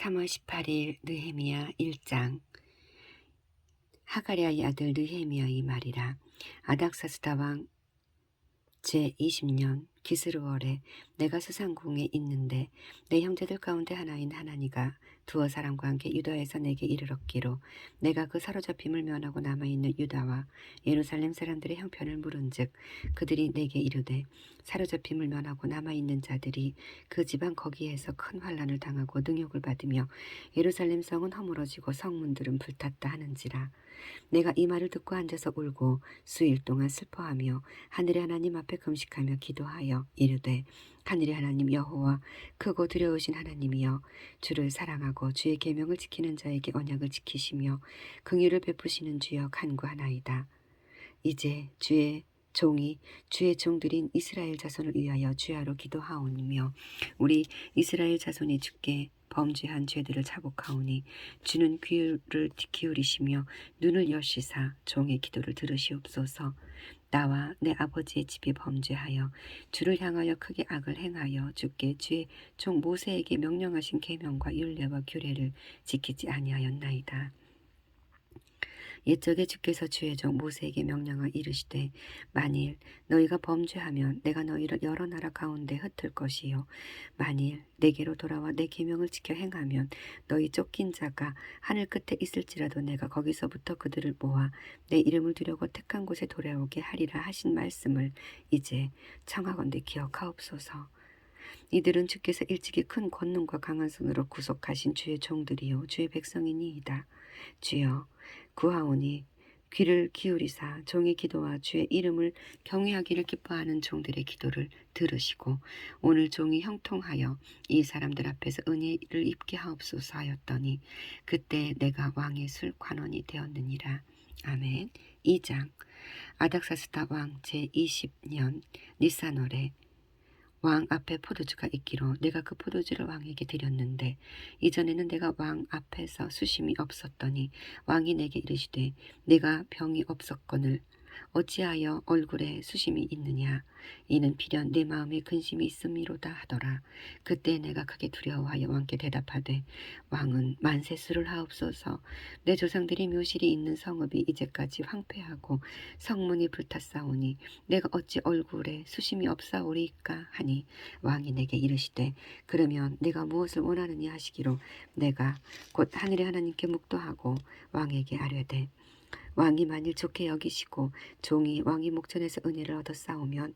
3월 18일 느헤미야 1장. 하가랴의 아들 느헤미야의 말이라. 아닥사스다 왕 제20년 기스르월에 내가 수상궁에 있는데 내 형제들 가운데 하나인 하나니가 두어 사람과 함께 유다에서 내게 이르렀기로 내가 그 사로잡힘을 면하고 남아있는 유다와 예루살렘 사람들의 형편을 물은즉 그들이 내게 이르되 사로잡힘을 면하고 남아있는 자들이 그 지방 거기에서 큰 환난을 당하고 능욕을 받으며 예루살렘 성은 허물어지고 성문들은 불탔다 하는지라. 내가 이 말을 듣고 앉아서 울고 수일 동안 슬퍼하며 하늘의 하나님 앞에 금식하며 기도하여 이르되 하늘의 하나님 여호와 크고 두려우신 하나님이여 주를 사랑하고 주의 계명을 지키는 자에게 언약을 지키시며 긍휼을 베푸시는 주여 간구하나이다. 이제 주의 종들인 이스라엘 자손을 위하여 주야로 기도하오며 우리 이스라엘 자손이 주께 범죄한 죄들을 자복하오니 주는 귀를 기울이시며 눈을 여시사 종의 기도를 들으시옵소서. 나와 내 아버지의 집이 범죄하여 주를 향하여 크게 악을 행하여 주께 주의 종 모세에게 명령하신 계명과 율례와 규례를 지키지 아니하였나이다. 옛적에 주께서 주의 종 모세에게 명령하 이르시되 만일 너희가 범죄하면 내가 너희를 여러 나라 가운데 흩을 것이요 만일 내게로 돌아와 내 계명을 지켜 행하면 너희 쫓긴 자가 하늘 끝에 있을지라도 내가 거기서부터 그들을 모아 내 이름을 두려고 택한 곳에 돌아오게 하리라 하신 말씀을 이제 청하건대 기억하옵소서. 이들은 주께서 일찍이 큰 권능과 강한 손으로 구속하신 주의 종들이요 주의 백성이니이다. 주여 구하오니 귀를 기울이사 종의 기도와 주의 이름을 경외하기를 기뻐하는 종들의 기도를 들으시고 오늘 종이 형통하여 이 사람들 앞에서 은혜를 입게 하옵소서 하였더니 그때 내가 왕의 술 관원이 되었느니라. 아멘. 2장. 아닥사스다 왕 제20년 니산월에 왕 앞에 포도주가 있기로 내가 그 포도주를 왕에게 드렸는데 이전에는 내가 왕 앞에서 수심이 없었더니 왕이 내게 이르시되 내가 병이 없었거늘 어찌하여 얼굴에 수심이 있느냐. 이는 필연 내 마음에 근심이 있음이로다 하더라. 그때 내가 크게 두려워하여 왕께 대답하되 왕은 만세수를 하옵소서. 내 조상들이 묘실이 있는 성읍이 이제까지 황폐하고 성문이 불탔사오니 내가 어찌 얼굴에 수심이 없사오리이까 하니 왕이 내게 이르시되 그러면 내가 무엇을 원하느냐 하시기로 내가 곧 하늘의 하나님께 묵도하고 왕에게 아뢰되 왕이 만일 좋게 여기시고 종이 왕의 목전에서 은혜를 얻어 싸우면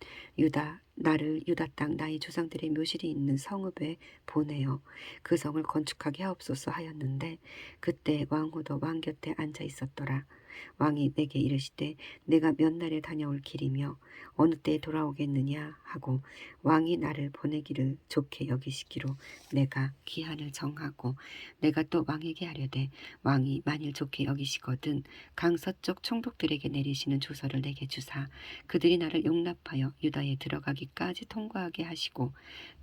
나를 유다 땅 나의 조상들의 묘실이 있는 성읍에 보내어 그 성을 건축하게 하옵소서 하였는데 그때 왕후도 왕 곁에 앉아 있었더라. 왕이 내게 이르시되 내가 몇 날에 다녀올 길이며 어느 때에 돌아오겠느냐 하고 왕이 나를 보내기를 좋게 여기시기로 내가 기한을 정하고 내가 또 왕에게 하려되 왕이 만일 좋게 여기시거든 강서쪽 총독들에게 내리시는 조서를 내게 주사 그들이 나를 용납하여 유다에 들어가기까지 통과하게 하시고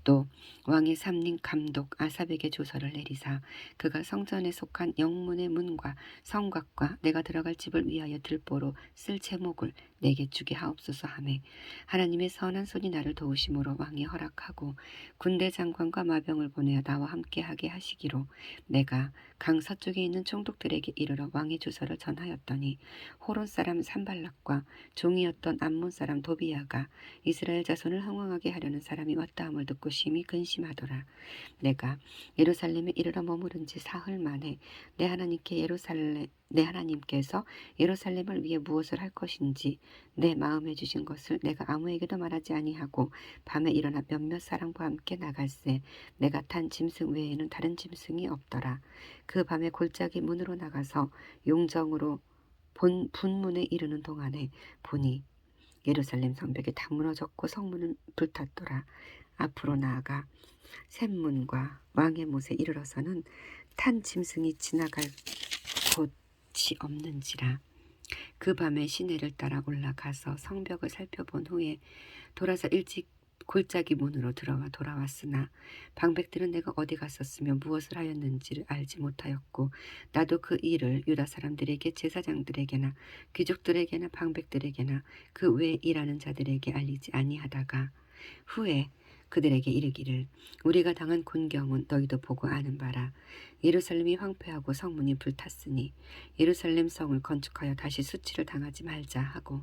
또 왕의 삼림 감독 아삽에게 조서를 내리사 그가 성전에 속한 영문의 문과 성곽과 내가 들어갈 집을 위하여 들보로 쓸 제목을 내게 주게 하옵소서 하매 하나님의 선한 손이 나를 도우심으로 왕이 허락하고 군대 장관과 마병을 보내어 나와 함께하게 하시기로 내가 강 서쪽에 있는 총독들에게 이르러 왕의 조서를 전하였더니 호론 사람 산발락과 종이었던 암몬 사람 도비야가 이스라엘 자손을 흥왕하게 하려는 사람이 왔다 함을 듣고 심히 근심하더라. 내가 예루살렘에 이르러 머무른 지 사흘 만에 내 하나님께서 예루살렘을 위해 무엇을 할 것인지 내 마음에 주신 것을 내가 아무에게도 말하지 아니하고 밤에 일어나 몇몇 사람과 함께 나갈새 내가 탄 짐승 외에는 다른 짐승이 없더라. 그 밤에 골짜기 문으로 나가서 용정으로 분문에 이르는 동안에 보니 예루살렘 성벽이 다 무너졌고 성문은 불탔더라. 앞으로 나아가 샘문과 왕의 못에 이르러서는 탄 짐승이 지나갈 곳이 없는지라. 그 밤에 시내를 따라 올라가서 성벽을 살펴본 후에 돌아서 일찍 골짜기 문으로 돌아왔으나 방백들은 내가 어디 갔었으며 무엇을 하였는지를 알지 못하였고 나도 그 일을 유다 사람들에게 제사장들에게나 귀족들에게나 방백들에게나 그 외에 일하는 자들에게 알리지 아니하다가 후에 그들에게 이르기를 우리가 당한 곤경은 너희도 보고 아는 바라. 예루살렘이 황폐하고 성문이 불탔으니 예루살렘 성을 건축하여 다시 수치를 당하지 말자 하고,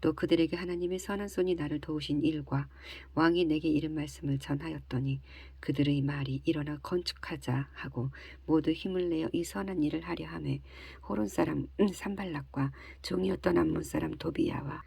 또 그들에게 하나님의 선한 손이 나를 도우신 일과 왕이 내게 이른 말씀을 전하였더니 그들의 말이 일어나 건축하자 하고 모두 힘을 내어 이 선한 일을 하려 하매, 호론 사람 산발락과 종이었던 암몬 사람 도비야와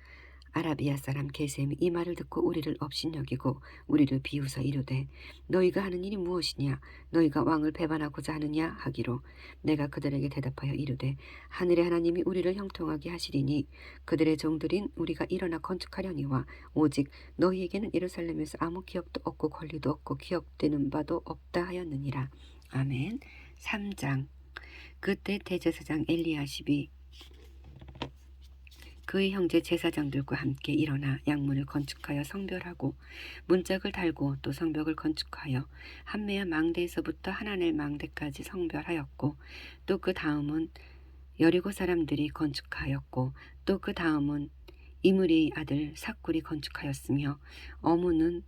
아라비아 사람 게셈이 이 말을 듣고 우리를 업신여기고 우리를 비웃어 이르되 너희가 하는 일이 무엇이냐, 너희가 왕을 배반하고자 하느냐 하기로, 내가 그들에게 대답하여 이르되 하늘의 하나님이 우리를 형통하게 하시리니 그들의 종들인 우리가 일어나 건축하려니와 오직 너희에게는 예루살렘에서 아무 기업도 없고 권리도 없고 기억되는 바도 없다 하였느니라. 아멘. 3장. 그때 대제사장 엘리야십이 그의 형제 제사장들과 함께 일어나 양문을 건축하여 성별하고 문짝을 달고 또 성벽을 건축하여 한메아 망대에서부터 하나넬 망대까지 성별하였고, 또 그 다음은 여리고 사람들이 건축하였고, 또 그 다음은 이므리의 아들 삭굴이 건축하였으며, 어무는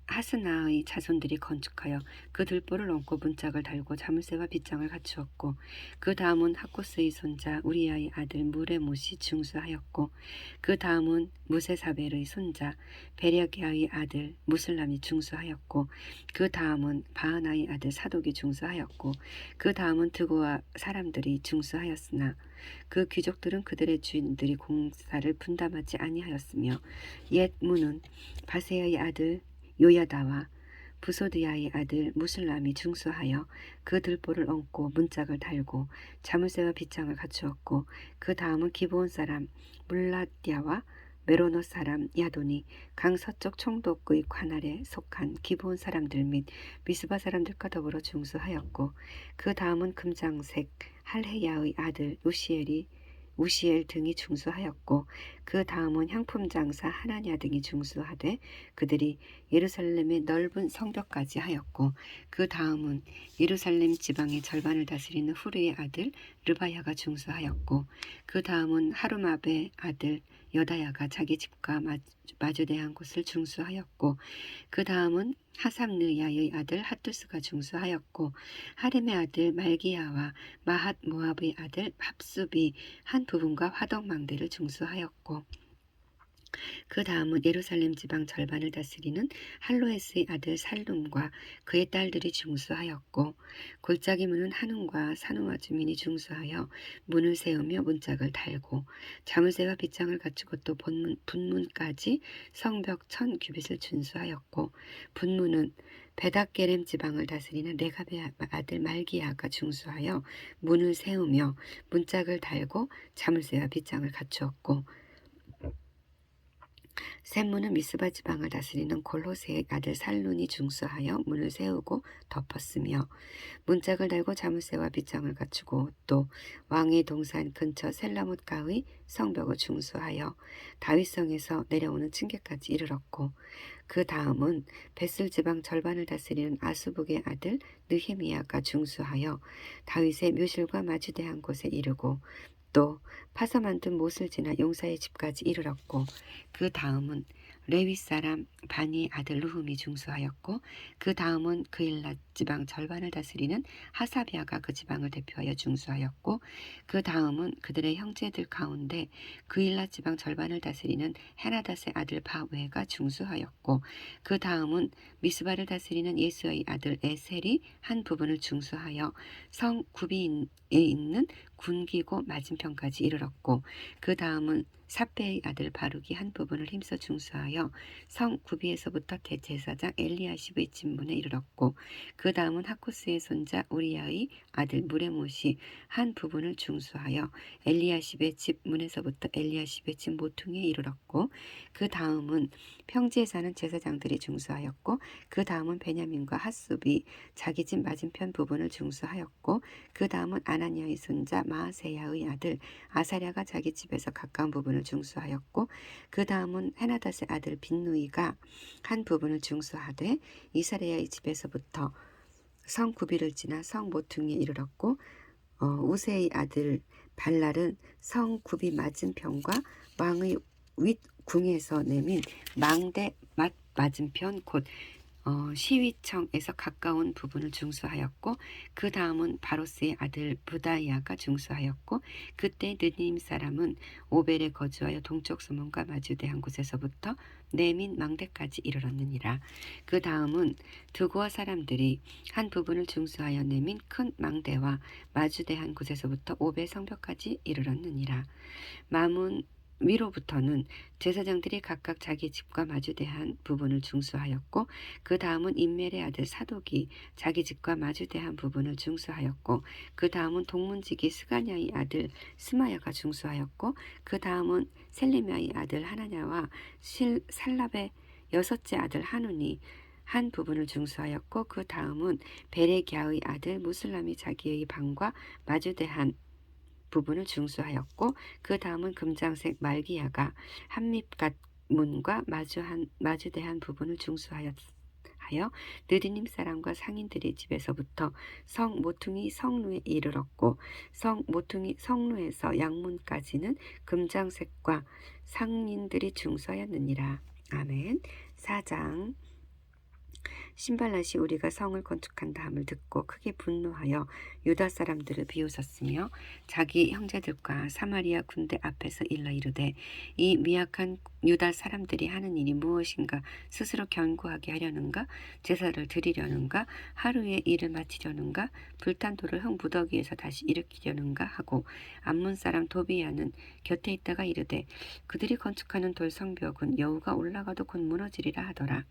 하스나의 자손들이 건축하여 그 들보를 얹고 문짝을 달고 자물쇠와 빗장을 갖추었고, 그 다음은 하코스의 손자 우리야의 아들 무레못이 중수하였고, 그 다음은 무세사벨의 손자 베랴기야의 아들 무슬람이 중수하였고, 그 다음은 바하나의 아들 사독이 중수하였고, 그 다음은 드고와 사람들이 중수하였으나 그 귀족들은 그들의 주인들이 공사를 분담하지 아니하였으며, 옛 문은 바세야의 아들 요야다와 부소드야의 아들 무슬람이 중수하여 그 들보를 얹고 문짝을 달고 자물쇠와 빗장을 갖추었고, 그 다음은 기브온 사람 물라디아와 메로노 사람 야돈이 강 서쪽 총독의 관할에 속한 기브온 사람들 및 미스바 사람들과 더불어 중수하였고, 그 다음은 금장색 할헤야의 아들 우시엘 등이 중수하였고, 그 다음은 향품 장사 하나냐 등이 중수하되 그들이 예루살렘의 넓은 성벽까지 하였고, 그 다음은 예루살렘 지방의 절반을 다스리는 후르의 아들 르바야가 중수하였고, 그 다음은 하루마베 아들 여다야가 자기 집과 마주대한 곳을 중수하였고, 그 다음은 하삼느야의 아들 핫두스가 중수하였고, 하렘의 아들 말기야와 마핫 모압의 아들 합수비 한 부분과 화덕망대를 중수하였고, 그 다음은 예루살렘 지방 절반을 다스리는 할로에스의 아들 살룸과 그의 딸들이 중수하였고, 골짜기 문은 한움과 산우와 주민이 중수하여 문을 세우며 문짝을 달고 자물쇠와 빗장을 갖추고, 또 분문까지 성벽 1000규빗을 준수하였고, 분문은 베닥게렘 지방을 다스리는 레갑의 아들 말기야가 중수하여 문을 세우며 문짝을 달고 자물쇠와 빗장을 갖추었고, 샘문은 미스바 지방을 다스리는 골호세의 아들 살룬이 중수하여 문을 세우고 덮었으며, 문짝을 달고 자물쇠와 빗장을 갖추고, 또 왕의 동산 근처 셀라못가의 성벽을 중수하여 다윗성에서 내려오는 층계까지 이르렀고, 그 다음은 벳을 지방 절반을 다스리는 아수북의 아들 느헤미야가 중수하여 다윗의 묘실과 마주대한 곳에 이르고, 또 파서 만든 못을 지나 용사의 집까지 이르렀고, 그 다음은 레위 사람 바니의 아들 루흠이 중수하였고, 그 다음은 그일랏 지방 절반을 다스리는 하사비아가 그 지방을 대표하여 중수하였고, 그 다음은 그들의 형제들 가운데 그일랏 지방 절반을 다스리는 헤나닷의 아들 바웨가 중수하였고, 그 다음은 미스바를 다스리는 예수의 아들 에셀이 한 부분을 중수하여 성 구비에 있는 군기고 맞은편까지 이르렀고, 그 다음은 삽배의 아들 바룩이 한 부분을 힘써 중수하여 성 구비에서부터 대제사장 엘리야십의 집문에 이르렀고, 그 다음은 하코스의 손자 우리야의 아들 무레못이 한 부분을 중수하여 엘리야십의 집 문에서부터 엘리야십의 집 모퉁이에 이르렀고, 그 다음은 평지에 사는 제사장들이 중수하였고, 그 다음은 베냐민과 핫숲이 자기 집 맞은편 부분을 중수하였고, 그 다음은 아나니아의 손자 마아세야의 아들 아사랴가 자기 집에서 가까운 부분을 중수하였고, 그 다음은 헤나닷의 아들 빈누이가 한 부분을 중수하되 이사랴의 집에서부터 성 구비를 지나 성 모퉁이에 이르렀고, 우세의 아들 발랄은 성 구비 맞은편과 왕의 윗궁에서 내민 망대 맞은편 곧 시위청에서 가까운 부분을 중수하였고 그 다음은 바로스의 아들 부다이아가 중수하였고 그때 느님 사람은 오벨에 거주하여 동쪽 소문과 마주대한 곳에서부터 네민 망대까지 이르렀느니라. 그 다음은 드고아 사람들이 한 부분을 중수하여 네민 큰 망대와 마주대한 곳에서부터 오벨 성벽까지 이르렀느니라. 마문 위로부터는 제사장들이 각각 자기 집과 마주대한 부분을 중수하였고 그 다음은 임멜의 아들 사독이 자기 집과 마주대한 부분을 중수하였고 그 다음은 동문지기 스가냐의 아들 스마야가 중수하였고 그 다음은 셀레미야의 아들 하나냐와 살랍의 여섯째 아들 하눈이 한 부분을 중수하였고 그 다음은 베레기야의 아들 무슬람이 자기의 방과 마주대한 부분을 중수하였고 그 다음은 금장색 말기야가 한밉갓 문과 마주대한 부분을 중수하여 느디님 사람과 상인들의 집에서부터 성 모퉁이 성루에 이르렀고 성 모퉁이 성루에서 양문까지는 금장색과 상인들이 중수하였느니라. 아멘. 4장. 신발랏이 우리가 성을 건축한다 함을 듣고 크게 분노하여 유다 사람들을 비웃었으며 자기 형제들과 사마리아 군대 앞에서 일러 이르되 이 미약한 유다 사람들이 하는 일이 무엇인가 스스로 견고하게 하려는가 제사를 드리려는가 하루에 일을 마치려는가 불탄 돌을 흙 무더기에서 다시 일으키려는가 하고 암몬 사람 도비야는 곁에 있다가 이르되 그들이 건축하는 돌 성벽은 여우가 올라가도 곧 무너지리라 하더라.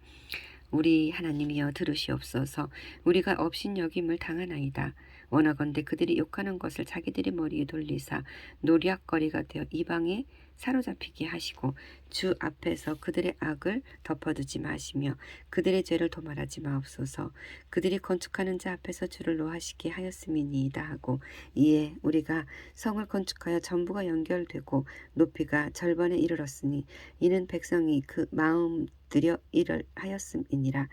우리 하나님이여 들으시옵소서. 우리가 업신여김을 당하나이다. 원하건대 그들이 욕하는 것을 자기들이 머리에 돌리사 노략거리가 되어 이방에 사로잡히게 하시고 주 앞에서 그들의 악을 덮어두지 마시며 그들의 죄를 도말하지 마옵소서. 그들이 건축하는 자 앞에서 주를 노하시게 하였음이니이다 하고 이에 우리가 성을 건축하여 전부가 연결되고 높이가 절반에 이르렀으니 이는 백성이 그 마음 들여 일을 하였음이니라.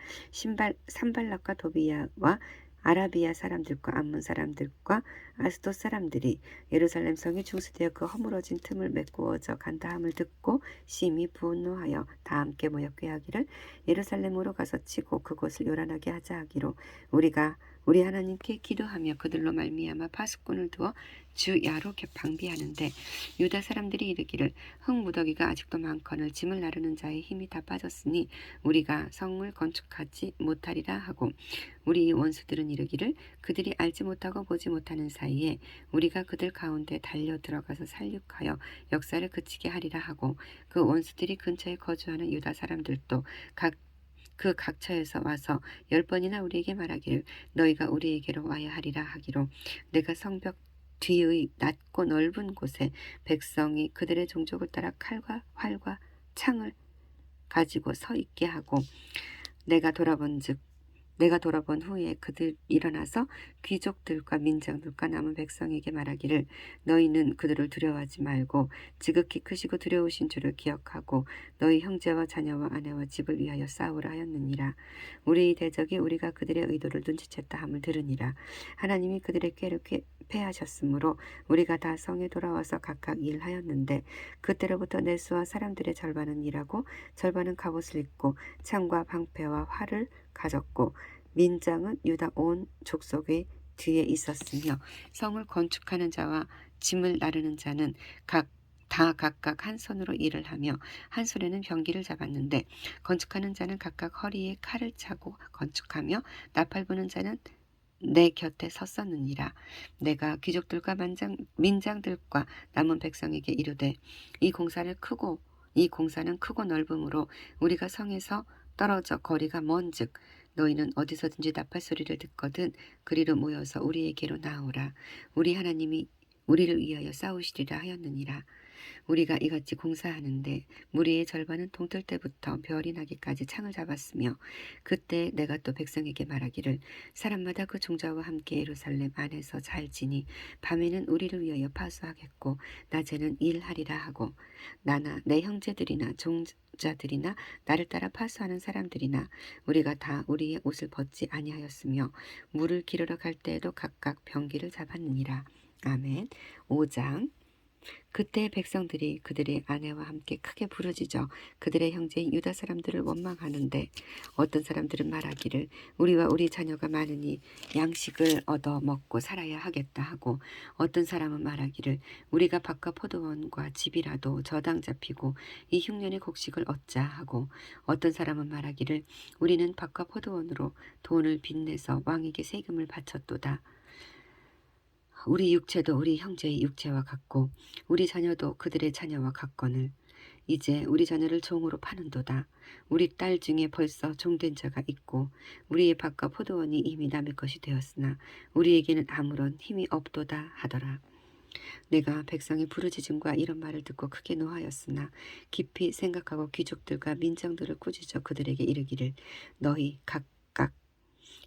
산발락과 도비야와 아라비아 사람들과 암몬 사람들과 아스돗 사람들이 예루살렘 성이 중수되어 그 허물어진 틈을 메꾸어져 간다 함을 듣고 심히 분노하여 다 함께 모여 꾀하기를 예루살렘으로 가서 치고 그곳을 요란하게 하자 하기로 우리가 우리 하나님께 기도하며 그들로 말미암아 파수꾼을 두어 주 야로 방비하는데 유다 사람들이 이르기를 흙 무더기가 아직도 많거늘 짐을 나르는 자의 힘이 다 빠졌으니 우리가 성을 건축하지 못하리라 하고 우리 원수들은 이르기를 그들이 알지 못하고 보지 못하는 사이에 우리가 그들 가운데 달려 들어가서 살육하여 역사를 그치게 하리라 하고 그 원수들이 근처에 거주하는 유다 사람들도 그 각처에서 와서 10번이나 우리에게 말하기를 너희가 우리에게로 와야 하리라 하기로 내가 성벽 뒤의 낮고 넓은 곳에 백성이 그들의 종족을 따라 칼과 활과 창을 가지고 서 있게 하고 내가 돌아본 후에 그들 일어나서 귀족들과 민장들과 남은 백성에게 말하기를 너희는 그들을 두려워하지 말고 지극히 크시고 두려우신 주를 기억하고 너희 형제와 자녀와 아내와 집을 위하여 싸우라 하였느니라. 우리 대적이 우리가 그들의 의도를 눈치챘다 함을 들으니라. 하나님이 그들의 꾀를 패하셨으므로 우리가 다 성에 돌아와서 각각 일하였는데 그때로부터 내수와 사람들의 절반은 일하고 절반은 갑옷을 입고 창과 방패와 활을 가졌고 민장은 유다 온 족속의 뒤에 있었으며 성을 건축하는 자와 짐을 나르는 자는 각각 한 손으로 일을 하며 한 손에는 병기를 잡았는데 건축하는 자는 각각 허리에 칼을 차고 건축하며 나팔 부는 자는 내 곁에 섰었느니라. 내가 귀족들과 민장들과 남은 백성에게 이르되 이 공사는 크고 넓음으로 우리가 성에서 떨어져 거리가 먼즉 너희는 어디서든지 나팔 소리를 듣거든 그리로 모여서 우리에게로 나오라. 우리 하나님이 우리를 위하여 싸우시리라 하였느니라. 우리가 이같이 공사하는데 무리의 절반은 동틀 때부터 별이 나기까지 창을 잡았으며 그때 내가 또 백성에게 말하기를 사람마다 그 종자와 함께 예루살렘 안에서 잘 지니 밤에는 우리를 위하여 파수하겠고 낮에는 일하리라 하고 나나 내 형제들이나 종자들이나 나를 따라 파수하는 사람들이나 우리가 다 우리의 옷을 벗지 아니하였으며 물을 기르러 갈 때에도 각각 병기를 잡았느니라. 아멘. 5장. 그때 백성들이 그들의 아내와 함께 크게 부르짖어 그들의 형제인 유다 사람들을 원망하는데 어떤 사람들은 말하기를 우리와 우리 자녀가 많으니 양식을 얻어 먹고 살아야 하겠다 하고 어떤 사람은 말하기를 우리가 밭과 포도원과 집이라도 저당 잡히고 이 흉년의 곡식을 얻자 하고 어떤 사람은 말하기를 우리는 밭과 포도원으로 돈을 빚내서 왕에게 세금을 바쳤도다. 우리 육체도 우리 형제의 육체와 같고 우리 자녀도 그들의 자녀와 같거늘 이제 우리 자녀를 종으로 파는도다. 우리 딸 중에 벌써 종된 자가 있고 우리의 밭과 포도원이 이미 남의 것이 되었으나 우리에게는 아무런 힘이 없도다 하더라. 내가 백성의 부르짖음과 이런 말을 듣고 크게 노하였으나 깊이 생각하고 귀족들과 민장들을 꾸짖어 그들에게 이르기를 너희 각각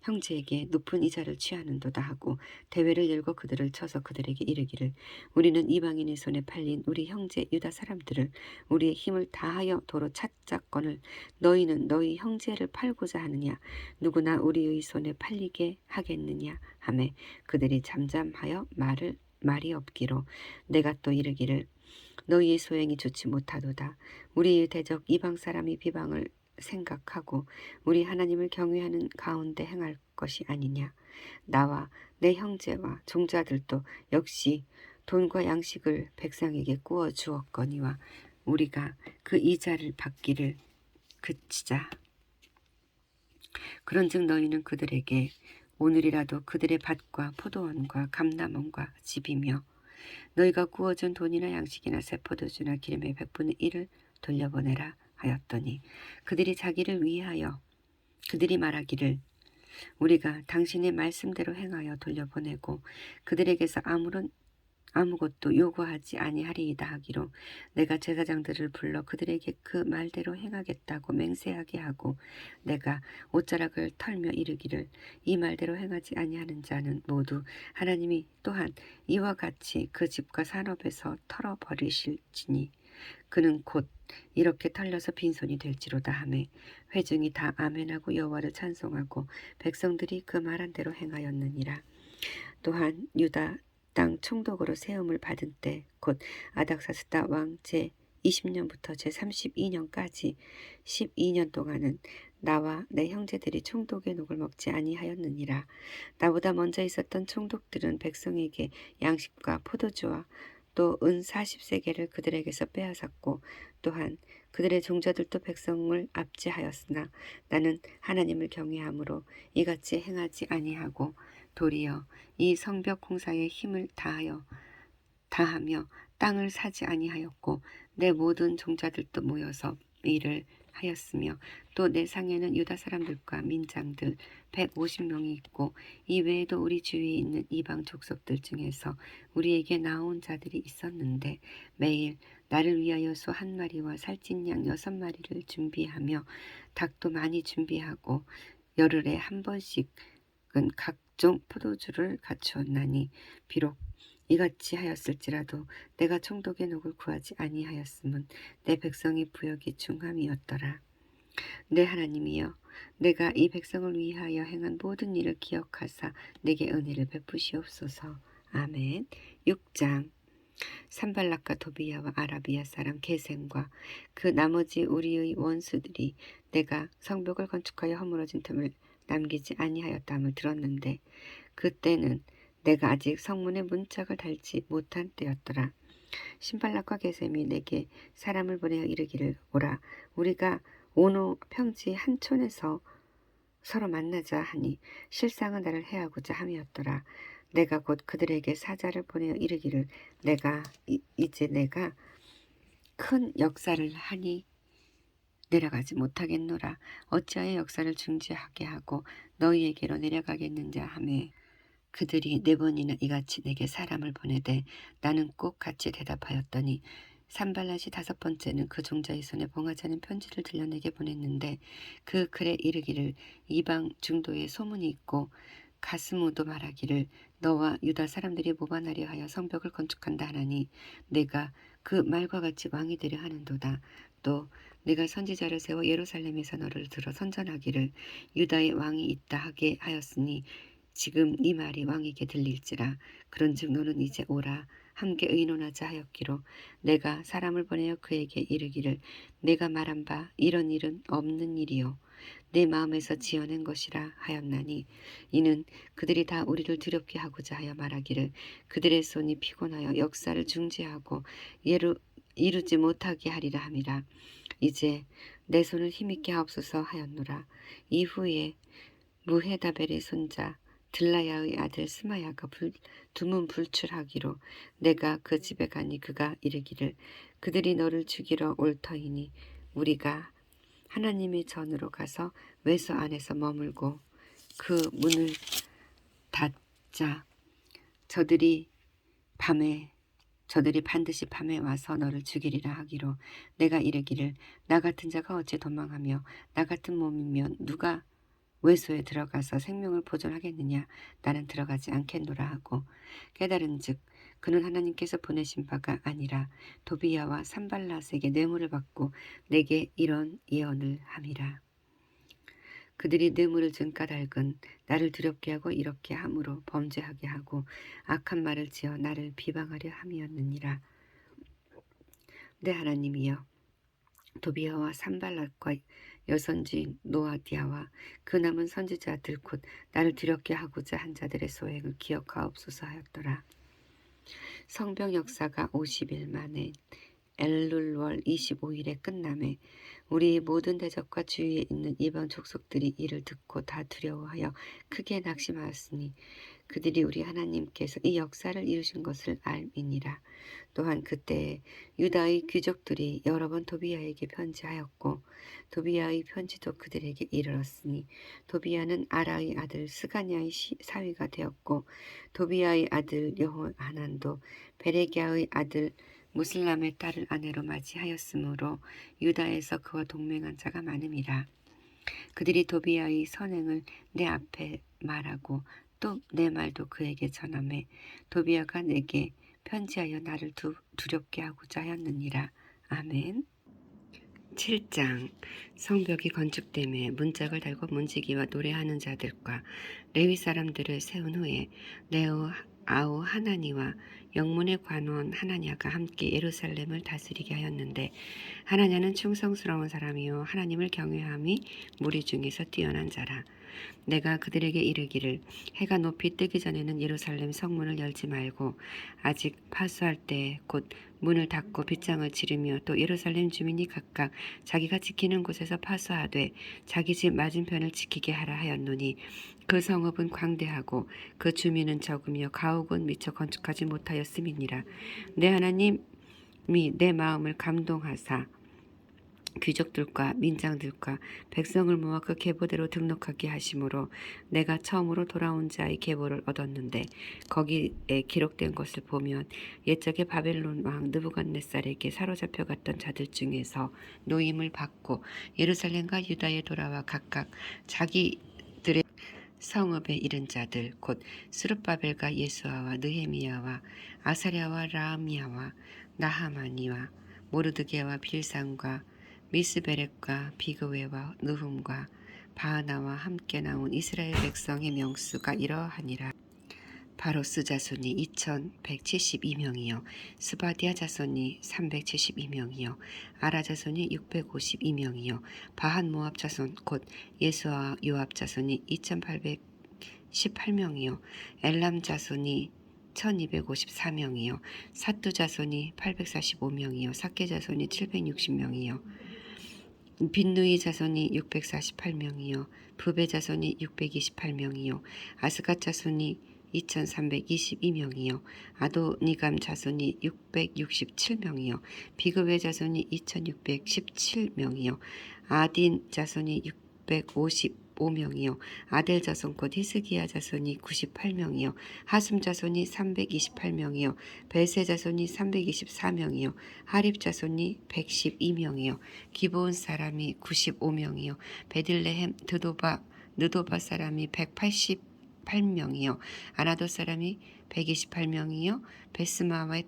형제에게 높은 이자를 취하는도다 하고 대회를 열고 그들을 쳐서 그들에게 이르기를 우리는 이방인의 손에 팔린 우리 형제 유다 사람들을 우리의 힘을 다하여 도로 찾자거늘 너희는 너희 형제를 팔고자 하느냐 누구나 우리의 손에 팔리게 하겠느냐 하매 그들이 잠잠하여 말이 없기로 내가 또 이르기를 너희의 소행이 좋지 못하도다. 우리의 대적 이방 사람이 비방을 생각하고 우리 하나님을 경외하는 가운데 행할 것이 아니냐. 나와 내 형제와 종자들도 역시 돈과 양식을 백성에게 구워 주었거니와 우리가 그 이자를 받기를 그치자. 그런즉 너희는 그들에게 오늘이라도 그들의 밭과 포도원과 감람원과 집이며 너희가 구워준 돈이나 양식이나 새 포도주나 기름의 100분의 1을 돌려보내라 하였더니 그들이 자기를 위하여 그들이 말하기를 우리가 당신의 말씀대로 행하여 돌려보내고 그들에게서 아무것도 요구하지 아니하리이다 하기로 내가 제사장들을 불러 그들에게 그 말대로 행하겠다고 맹세하게 하고 내가 옷자락을 털며 이르기를 이 말대로 행하지 아니하는 자는 모두 하나님이 또한 이와 같이 그 집과 산업에서 털어버리실지니 그는 곧 이렇게 털려서 빈손이 될지로다 하매 회중이 다 아멘하고 여호와를 찬송하고 백성들이 그 말한 대로 행하였느니라. 또한 유다 땅 총독으로 세움을 받은 때 곧 아닥사스다 왕 제 20년부터 제 32년까지 12년 동안은 나와 내 형제들이 총독의 녹을 먹지 아니하였느니라. 나보다 먼저 있었던 총독들은 백성에게 양식과 포도주와 또 은 40세겔을 그들에게서 빼앗았고 또한 그들의 종자들도 백성을 압제하였으나 나는 하나님을 경외함으로 이같이 행하지 아니하고 도리어 이 성벽 공사에 힘을 다하며 땅을 사지 아니하였고 내 모든 종자들도 모여서 일을 하였으며 또 내 상에는 유다 사람들과 민장들 150명이 있고 이 외에도 우리 주위에 있는 이방 족속들 중에서 우리에게 나온 자들이 있었는데 매일 나를 위하여 소 1마리와 살찐 양 6마리를 준비하며 닭도 많이 준비하고 열흘에 한 번씩은 각종 포도주를 갖추었나니 비록 이같이 하였을지라도 내가 총독의 녹을 구하지 아니하였음은 내 백성의 부역이 중함이었더라. 내 하나님이여 내가 이 백성을 위하여 행한 모든 일을 기억하사 내게 은혜를 베푸시옵소서. 아멘. 6장 산발락과 도비야와 아라비아 사람 게셈과 그 나머지 우리의 원수들이 내가 성벽을 건축하여 허물어진 틈을 남기지 아니하였다함을 들었는데 그때는 내가 아직 성문에 문짝을 달지 못한 때였더라. 신발락과 게셈이 내게 사람을 보내어 이르기를 오라 우리가 오노 평지 한 촌에서 서로 만나자 하니 실상은 나를 해하고자 함이었더라. 내가 곧 그들에게 사자를 보내어 이르기를 이제 내가 큰 역사를 하니 내려가지 못하겠노라. 어찌하여 역사를 중지하게 하고 너희에게로 내려가겠는자 하매 그들이 4번이나 이같이 내게 사람을 보내되 나는 꼭 같이 대답하였더니 산발랏이 5번째는 그 종자의 손에 봉하지 않은 편지를 들려 내게 보냈는데 그 글에 이르기를 이방 중도에 소문이 있고 가스무도 말하기를 너와 유다 사람들이 모반하려 하여 성벽을 건축한다 하나니 내가 그 말과 같이 왕이 되려 하는도다. 또 내가 선지자를 세워 예루살렘에서 너를 들어 선전하기를 유다의 왕이 있다 하게 하였으니 지금 이 말이 왕에게 들릴지라. 그런즉 너는 이제 오라. 함께 의논하자 하였기로 내가 사람을 보내어 그에게 이르기를 내가 말한 바 이런 일은 없는 일이요 내 마음에서 지어낸 것이라 하였나니 이는 그들이 다 우리를 두렵게 하고자 하여 말하기를 그들의 손이 피곤하여 역사를 중지하고 이루지 못하게 하리라 함이라. 이제 내 손을 힘있게 하옵소서 하였노라. 이후에 무헤다벨의 손자 들라야의 아들 스마야가 두문 불출하기로 내가 그 집에 가니 그가 이르기를 그들이 너를 죽이러 올 터이니 우리가 하나님의 전으로 가서 외서 안에서 머물고 그 문을 닫자. 저들이 반드시 밤에 와서 너를 죽이리라 하기로 내가 이르기를 나 같은 자가 어찌 도망하며 나 같은 몸이면 누가 외소에 들어가서 생명을 보존하겠느냐. 나는 들어가지 않겠노라 하고 깨달은즉 그는 하나님께서 보내신 바가 아니라 도비야와 산발랏에게 뇌물을 받고 내게 이런 예언을 함이라. 그들이 뇌물을 준 까닭은 나를 두렵게 하고 이렇게 함으로 범죄하게 하고 악한 말을 지어 나를 비방하려 함이었느니라. 내 하나님이여 도비야와 산발랏과 여선주인 노아디아와 그 남은 선지자들 곧 나를 두렵게 하고자 한 자들의 소행을 기억하옵소서 하였더라. 성병 역사가 50일 만에 엘룰월 25일에 끝남에 우리 모든 대적과 주위에 있는 이방 족속들이 이를 듣고 다 두려워하여 크게 낙심하였으니 그들이 우리 하나님께서 이 역사를 이루신 것을 알미니라. 또한 그때에 유다의 귀족들이 여러 번 도비야에게 편지하였고 도비야의 편지도 그들에게 이르렀으니 도비야는 아라의 아들 스가냐의 사위가 되었고 도비야의 아들 여호하난도 베레기야의 아들 무슬람의 딸을 아내로 맞이하였으므로 유다에서 그와 동맹한 자가 많음이라. 그들이 도비야의 선행을 내 앞에 말하고 또 내 말도 그에게 전하매 도비야가 내게 편지하여 나를 두렵게 하고자 하였느니라. 아멘. 7장. 성벽이 건축됨에 문짝을 달고 문지기와 노래하는 자들과 레위 사람들을 세운 후에 아우 하나니와 영문의 관원 하나냐가 함께 예루살렘을 다스리게 하였는데 하나냐는 충성스러운 사람이요 하나님을 경외함이 무리 중에서 뛰어난 자라. 내가 그들에게 이르기를 해가 높이 뜨기 전에는 예루살렘 성문을 열지 말고 아직 파수할 때 곧 문을 닫고 빗장을 치르며 또 예루살렘 주민이 각각 자기가 지키는 곳에서 파수하되 자기 집 맞은편을 지키게 하라 하였노니 그 성읍은 광대하고 그 주민은 적으며 가옥은 미처 건축하지 못하였음이니라. 내 하나님이 내 마음을 감동하사 귀족들과 민장들과 백성을 모아 그 계보대로 등록하게 하심으로 내가 처음으로 돌아온 자의 계보를 얻었는데 거기에 기록된 것을 보면 옛적에 바벨론 왕 느부갓네살에게 사로잡혀 갔던 자들 중에서 노임을 받고 예루살렘과 유다에 돌아와 각각 자기들의 성읍에 이른 자들 곧 스룹바벨과 예수아와 느헤미야와 아사랴와 라함야와 나하마니와 모르드게와 빌산과 미스베렉과 비그웨와 느훔과 바하나와 함께 나온 이스라엘 백성의 명수가 이러하니라. 바로스 자손이 2172명이요 스바디아 자손이 372명이요 아라 자손이 652명이요 바한 모압 자손 곧 예수와 요압 자손이 2818명이요 엘람 자손이 1254명이요 사뚜 자손이 845명이요 사케 자손이 760명이요 빈누이 자손이 648명이요 부베 자손이 628명이요 아스갓 자손이 2322명이요 아도니감 자손이 667명이요 비그웨 자손이 2617명이요 아딘 자손이 655명이요 아델 자손 곧 히스기야 자손이 98명이요 하숨 자손이 328명이요 벨세 자손이 324명이요 하립 자손이 112명이요 기브온 사람이 95명이요 베들레헴 느도바 사람이 188명이요 아나도 사람이 128명이요 베스마웻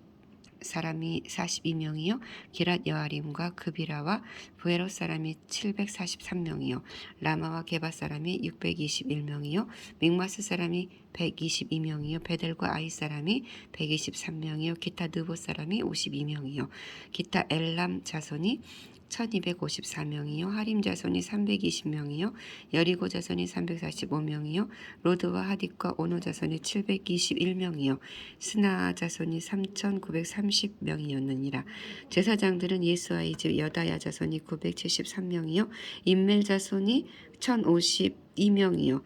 사람이 42명이요 기랏 여아림과 그비라와 부에롯 사람이 743명이요 라마와 게바 사람이 621명이요 믹마스 사람이 122명이요 베델과 아이 사람이 123명이요 기타 느보 사람이 52명이요 기타 엘람 자손이 1254명이요 하림 자손이 320명이요 여리고 자손이 345명이요 로드와 하딕과 오노 자손이 721명이요 스나 자손이 3930명이었느니라. 제사장들은 예수아의 집 여다야 자손이 973명이요 임멜 자손이 1052명이요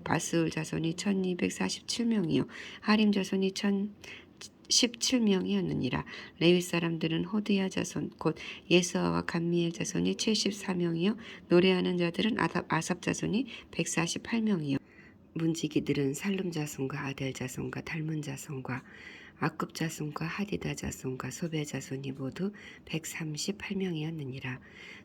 바스울 자손이 1247명이요 하림 자손이 17명이었느니라. 레위 사람들은 호드야 자손 곧 예수아와 감미엘 자손이 74명이요 노래하는 자들은 아삽 자손이 148명이요 문지기들은 살룸 자손과 아델 자손과 달문 자손과 아급 자손과 하디다 자손과 소베 자손이 모두 138명이었느니라.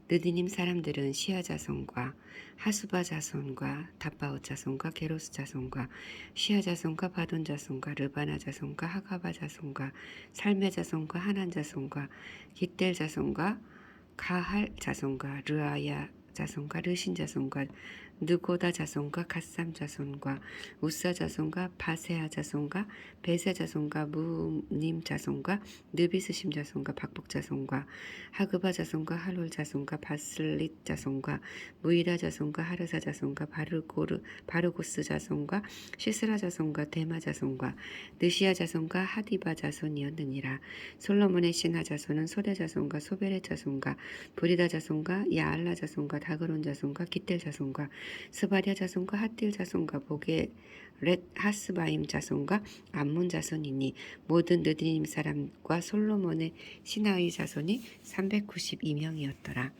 느디님 사람들은 시아 자손과 하수바 자손과 답바옷 자손과 게로스 자손과 시아 자손과 바돈 자손과 르바나 자손과 하가바 자손과 살메 자손과 하난 자손과 깃델 자손과 가할 자손과 르아야 자손과 르신 자손과 느고다 자손과 갓삼 자손과 우사 자손과 바세아 자손과 베세 자손과 무님 자손과 느비스심 자손과 박복 자손과 하그바 자손과 할롤 자손과 바슬릿 자손과 무이다 자손과 하르사 자손과 바르고스 자손과 시스라 자손과 데마 자손과 느시아 자손과 하디바 자손이었느니라. 솔로몬의 신하 자손은 소대 자손과 소베레 자손과 브리다 자손과 야알라 자손과 다그론 자손과 깃델 자손과 스바랴 자손과 핫딜 자손과 보게렛 하스바임 자손과 암몬 자손이니 모든 느디님 사람과 솔로몬의 신하의 자손이 392명이었더라.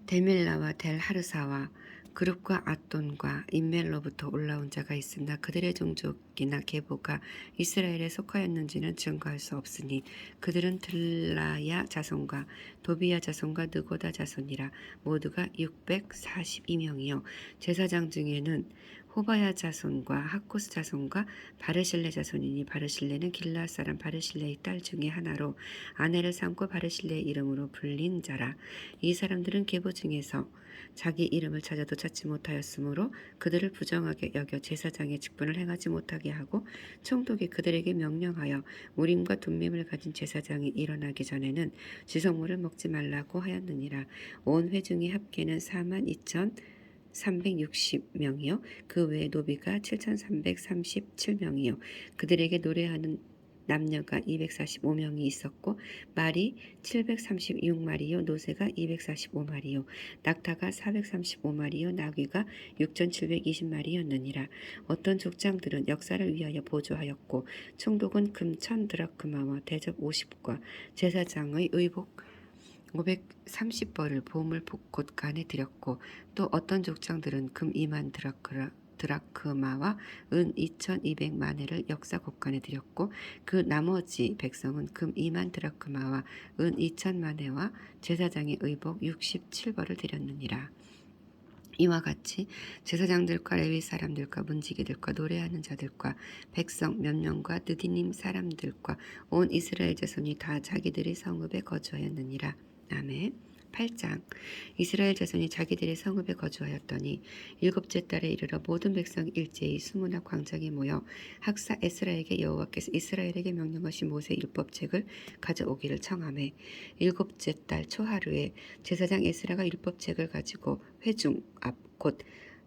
데밀라와 델 하르사와 그룹과 앗돈과 임멜로부터 올라온 자가 있으나 그들의 종족이나 계보가 이스라엘에 속하였는지는 증거할 수 없으니 그들은 들라야 자손과 도비야 자손과 느고다 자손이라 모두가 642명이요 제사장 중에는 호바야 자손과 하코스 자손과 바르실레 자손이니 바르실레는 길라앗 사람 바르실레의 딸 중에 하나로 아내를 삼고 바르실레의 이름으로 불린 자라. 이 사람들은 계보 중에서 자기 이름을 찾아도 찾지 못하였으므로 그들을 부정하게 여겨 제사장의 직분을 행하지 못하게 하고 총독이 그들에게 명령하여 우림과 둠밈을 가진 제사장이 일어나기 전에는 지성물을 먹지 말라고 하였느니라. 온 회중의 합계는 42,360명이요 그 외에 노비가 7,337명이요 그들에게 노래하는 남녀가 245명이 있었고 말이 736마리요 노새가 245마리요 낙타가 435마리요 나귀가 6,720마리였느니라. 어떤 족장들은 역사를 위하여 보조하였고 총독은 금 1000드라크마와 대접 50과 제사장의 의복 530벌을 보물 곳간에 드렸고 또 어떤 족장들은 금 2만 드라크마와 은 2200마네를 역사 곳간에 드렸고 그 나머지 백성은 금 2만 드라크마와 은 2000마네와 제사장의 의복 67벌을 드렸느니라. 이와 같이 제사장들과 레위 사람들과 문지기들과 노래하는 자들과 백성 몇 명과 느디님 사람들과 온 이스라엘 자손이 다 자기들의 성읍에 거주하였느니라. 아멘. 8장 이스라엘 자손이 자기들의 성읍에 거주하였더니 일곱째 달에 이르러 모든 백성이 일제히 수문화 광장에 모여 학사 에스라에게 여호와께서 이스라엘에게 명령하신 모세 율법책을 가져오기를 청하매 일곱째 달 초하루에 제사장 에스라가 율법책을 가지고 회중 앞 곧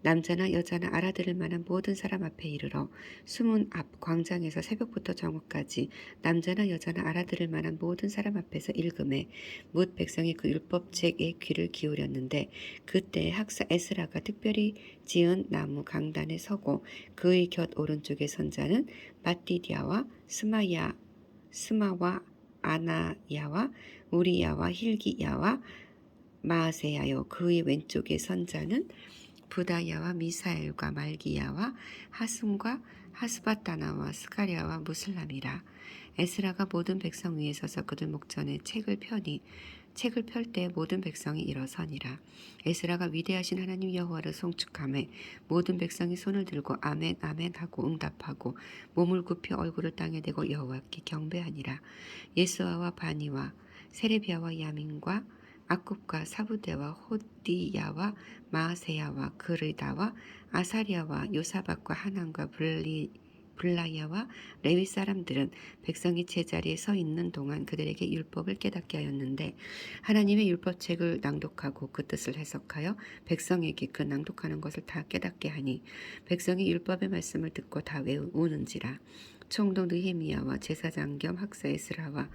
남자나 여자나 알아들을 만한 모든 사람 앞에 이르러 수문 앞 광장에서 새벽부터 정오까지 남자나 여자나 알아들을 만한 모든 사람 앞에서 읽음에 뭇 백성이 그 율법책에 귀를 기울였는데 그때 학사 에스라가 특별히 지은 나무 강단에 서고 그의 곁 오른쪽에 선 자는 마띠디아와 스마와 아나야와 우리야와 힐기야와 마아세야요 그의 왼쪽에 선 자는 부다야와 미사엘과 말기야와 하숨과 하스바타나와 스가랴와 무슬람이라. 에스라가 모든 백성 위에 서서 그들 목전에 책을 펴니 책을 펼 때 모든 백성이 일어서니라. 에스라가 위대하신 하나님 여호와를 송축하매 모든 백성이 손을 들고 아멘 아멘 하고 응답하고 몸을 굽혀 얼굴을 땅에 대고 여호와께 경배하니라. 예수아와 바니와 세레비아와 야민과 아굽과 사부대와 호디야와 마아세야와 그르다와 아사리아와 요사박과 하난과 블라야와 레위 사람들은 백성이 제자리에 서 있는 동안 그들에게 율법을 깨닫게 하였는데 하나님의 율법책을 낭독하고 그 뜻을 해석하여 백성에게 그 낭독하는 것을 다 깨닫게 하니 백성이 율법의 말씀을 듣고 다 외우는지라. 총독 느헤미야와 제사장 겸 학사 에스라와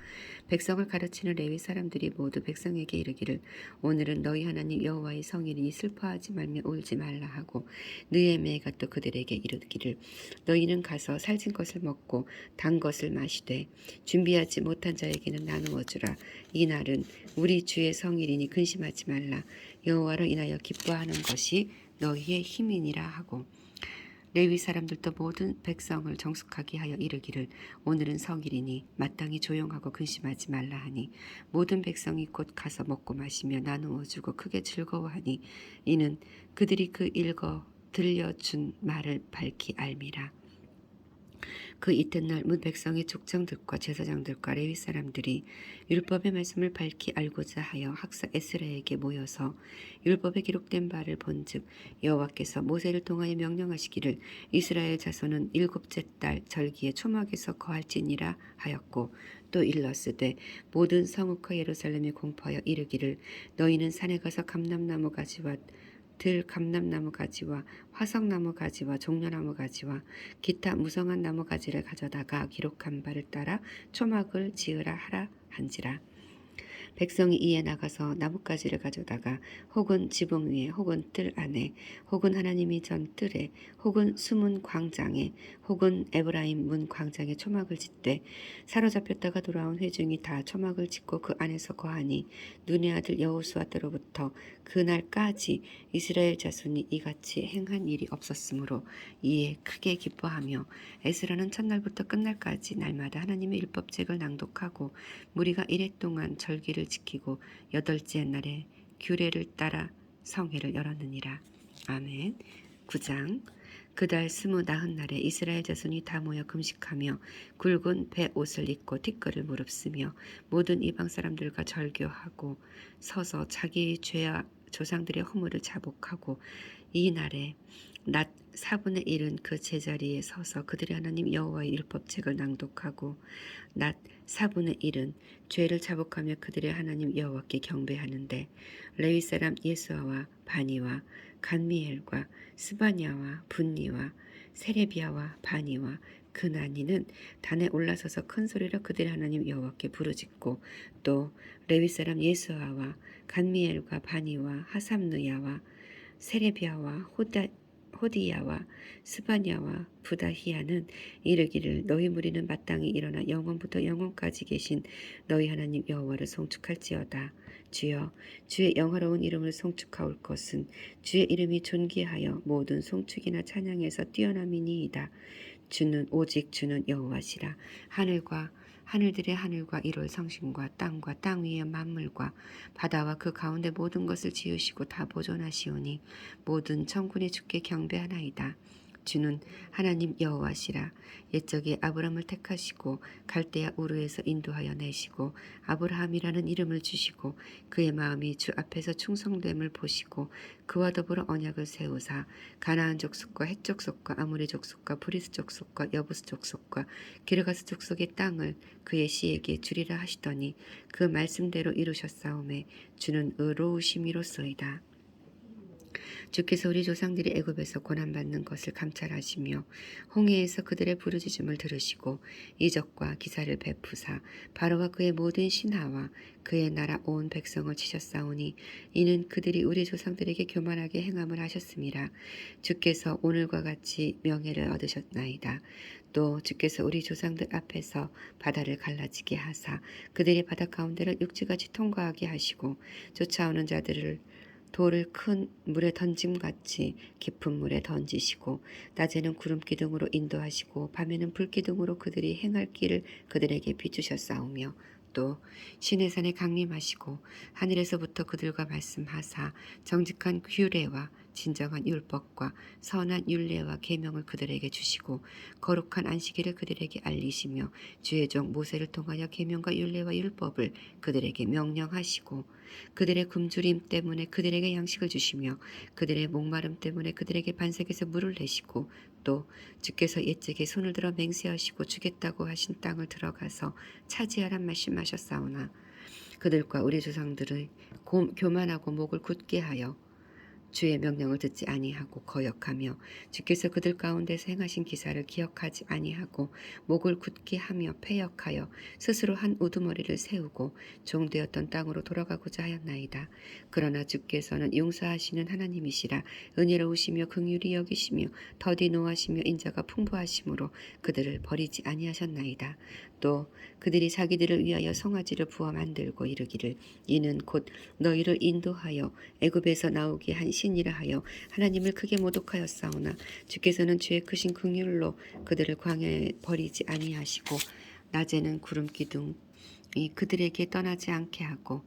백성을 가르치는 레위 사람들이 모두 백성에게 이르기를 오늘은 너희 하나님 여호와의 성일이니 슬퍼하지 말며 울지 말라 하고 느헤미야가 또 그들에게 이르기를 너희는 가서 살진 것을 먹고 단 것을 마시되 준비하지 못한 자에게는 나누어 주라. 이 날은 우리 주의 성일이니 근심하지 말라. 여호와로 인하여 기뻐하는 것이 너희의 힘이니라 하고 레위 사람들도 모든 백성을 정숙하게 하여 이르기를 오늘은 성일이니 마땅히 조용하고 근심하지 말라 하니 모든 백성이 곧 가서 먹고 마시며 나누어 주고 크게 즐거워하니 이는 그들이 그 읽어 들려준 말을 밝히 알미라. 그 이튿날 문 백성의 족장들과 제사장들과 레위 사람들이 율법의 말씀을 밝히 알고자 하여 학사 에스라에게 모여서 율법에 기록된 바를 본즉 여호와께서 모세를 통하여 명령하시기를 이스라엘 자손은 일곱째 달 절기에 초막에서 거할지니라 하였고 또 일러스되 모든 성읍과 예루살렘에 공포하여 이르기를 너희는 산에 가서 감람나무 가지와 들 감람나무 가지와 화석나무 가지와 종려나무 가지와 기타 무성한 나무 가지를 가져다가 기록한 바를 따라 초막을 지으라 하라 한지라. 백성이 이에 나가서 나뭇가지를 가져다가 혹은 지붕 위에 혹은 뜰 안에 혹은 하나님이 전 뜰에 혹은 수문 광장에 혹은 에브라임 문 광장에 초막을 짓되 사로잡혔다가 돌아온 회중이 다 초막을 짓고 그 안에서 거하니 눈의 아들 여호수아 때로부터 그날까지 이스라엘 자손이 이같이 행한 일이 없었으므로 이에 크게 기뻐하며 에스라는 첫날부터 끝날까지 날마다 하나님의 율법책을 낭독하고 무리가 이레 동안 절기를 지키고 여덟째 날에 규례를 따라 성회를 열었느니라. 아멘. 9장. 그달 29날에 이스라엘 자손이 다 모여 금식하며 굵은 배 옷을 입고 티끌을 무릅쓰며 모든 이방 사람들과 절교하고 서서 자기의 죄와 조상들의 허물을 자복하고 이 날에 낮 4분의 1은 그 제자리에 서서 그들의 하나님 여호와의 율법책을 낭독하고 낮 4분의 1은 죄를 자복하며 그들의 하나님 여호와께 경배하는데 레위 사람 예수아와 바니와 간미엘과 스바냐와 분니와 세레비아와 바니와 그나니는 단에 올라서서 큰 소리로 그들의 하나님 여호와께 부르짖고 또 레위 사람 예수아와 간미엘과 바니와 하삼느야와 세레비아와 호디야와 스바냐와 부다히야는 이르기를 너희 무리는 마땅히 일어나 영원부터 영원까지 계신 너희 하나님 여호와를 송축할지어다. 주여 주의 영화로운 이름을 송축하올 것은 주의 이름이 존귀하여 모든 송축이나 찬양에서 뛰어남이니이다. 주는 오직 주는 여호와시라. 하늘들의 하늘과 이룰 성심과 땅과 땅 위의 만물과 바다와 그 가운데 모든 것을 지으시고 다 보존하시오니 모든 천군의 주께 경배하나이다. 주는 하나님 여호와시라. 옛적에 아브람을 택하시고 갈대아 우르에서 인도하여 내시고 아브라함이라는 이름을 주시고 그의 마음이 주 앞에서 충성됨을 보시고 그와 더불어 언약을 세우사 가나안 족속과 헷 족속과 아모리 족속과 브리스 족속과 여부스 족속과 기르가스 족속의 땅을 그의 씨에게 주리라 하시더니 그 말씀대로 이루셨사오매 주는 의로우심이로소이다. 주께서 우리 조상들이 애굽에서 고난받는 것을 감찰하시며 홍해에서 그들의 부르짖음을 들으시고 이적과 기사를 베푸사 바로와 그의 모든 신하와 그의 나라 온 백성을 치셨사오니 이는 그들이 우리 조상들에게 교만하게 행함을 하셨음이라. 주께서 오늘과 같이 명예를 얻으셨나이다. 또 주께서 우리 조상들 앞에서 바다를 갈라지게 하사 그들이 바다 가운데를 육지같이 통과하게 하시고 쫓아오는 자들을 돌을 큰 물에 던짐같이 깊은 물에 던지시고 낮에는 구름 기둥으로 인도하시고 밤에는 불 기둥으로 그들이 행할 길을 그들에게 비추셨사오며 또 신의 산에 강림하시고 하늘에서부터 그들과 말씀하사 정직한 규례와 진정한 율법과 선한 율례와 계명을 그들에게 주시고 거룩한 안식일을 그들에게 알리시며 주의 종 모세를 통하여 계명과 율례와 율법을 그들에게 명령하시고 그들의 굶주림 때문에 그들에게 양식을 주시며 그들의 목마름 때문에 그들에게 반석에서 물을 내시고 또 주께서 옛적에 손을 들어 맹세하시고 주겠다고 하신 땅을 들어가서 차지하란 말씀하셨사오나 그들과 우리 조상들의 교만하고 목을 굳게 하여 주의 명령을 듣지 아니하고 거역하며 주께서 그들 가운데서 행하신 기사를 기억하지 아니하고 목을 굳게 하며 패역하여 스스로 한 우두머리를 세우고 종되었던 땅으로 돌아가고자 하였나이다. 그러나 주께서는 용서하시는 하나님이시라 은혜로우시며 긍휼히 여기시며 더디 노하시며 인자가 풍부하심으로 그들을 버리지 아니하셨나이다. 또 그들이 자기들을 위하여 송아지를 부어 만들고 이르기를 이는 곧 너희를 인도하여 애굽에서 나오게 한 신이라 하여 하나님을 크게 모독하였사오나 주께서는 주의 크신 긍휼로 그들을 광야에 버리지 아니하시고 낮에는 구름 기둥이 그들에게 떠나지 않게 하고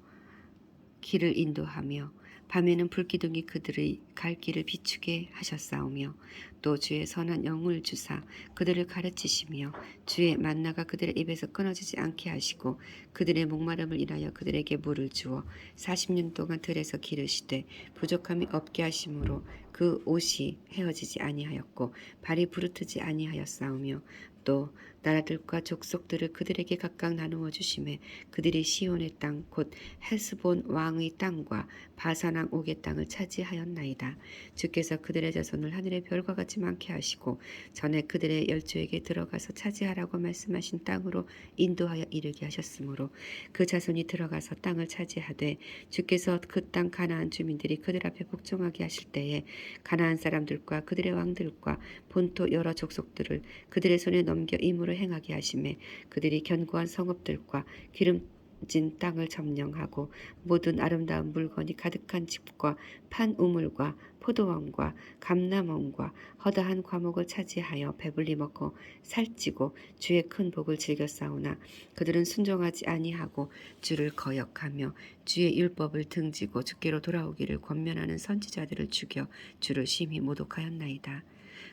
길을 인도하며 밤에는 불기둥이 그들의 갈 길을 비추게 하셨사오며 또 주의 선한 영을 주사 그들을 가르치시며 주의 만나가 그들의 입에서 끊어지지 않게 하시고 그들의 목마름을 인하여 그들에게 물을 주어 40년 동안 들에서 기르시되 부족함이 없게 하심으로 그 옷이 헤어지지 아니하였고 발이 부르트지 아니하였사오며 또 나라들과 족속들을 그들에게 각각 나누어 주심에 그들이 시온의 땅 곧 헤스본 왕의 땅과 바산왕 옥의 땅을 차지하였나이다. 주께서 그들의 자손을 하늘의 별과 같이 많게 하시고 전에 그들의 열조에게 들어가서 차지하라고 말씀하신 땅으로 인도하여 이르게 하셨으므로 그 자손이 들어가서 땅을 차지하되 주께서 그 땅 가나안 주민들이 그들 앞에 복종하게 하실 때에 가나안 사람들과 그들의 왕들과 본토 여러 족속들을 그들의 손에 넘겨 임으로 행하게 하심에 그들이 견고한 성읍들과 기름진 땅을 점령하고 모든 아름다운 물건이 가득한 집과 판 우물과 포도원과 감람원과 허다한 과목을 차지하여 배불리 먹고 살찌고 주의 큰 복을 즐겨 싸우나 그들은 순종하지 아니하고 주를 거역하며 주의 율법을 등지고 주께로 돌아오기를 권면하는 선지자들을 죽여 주를 심히 모독하였나이다.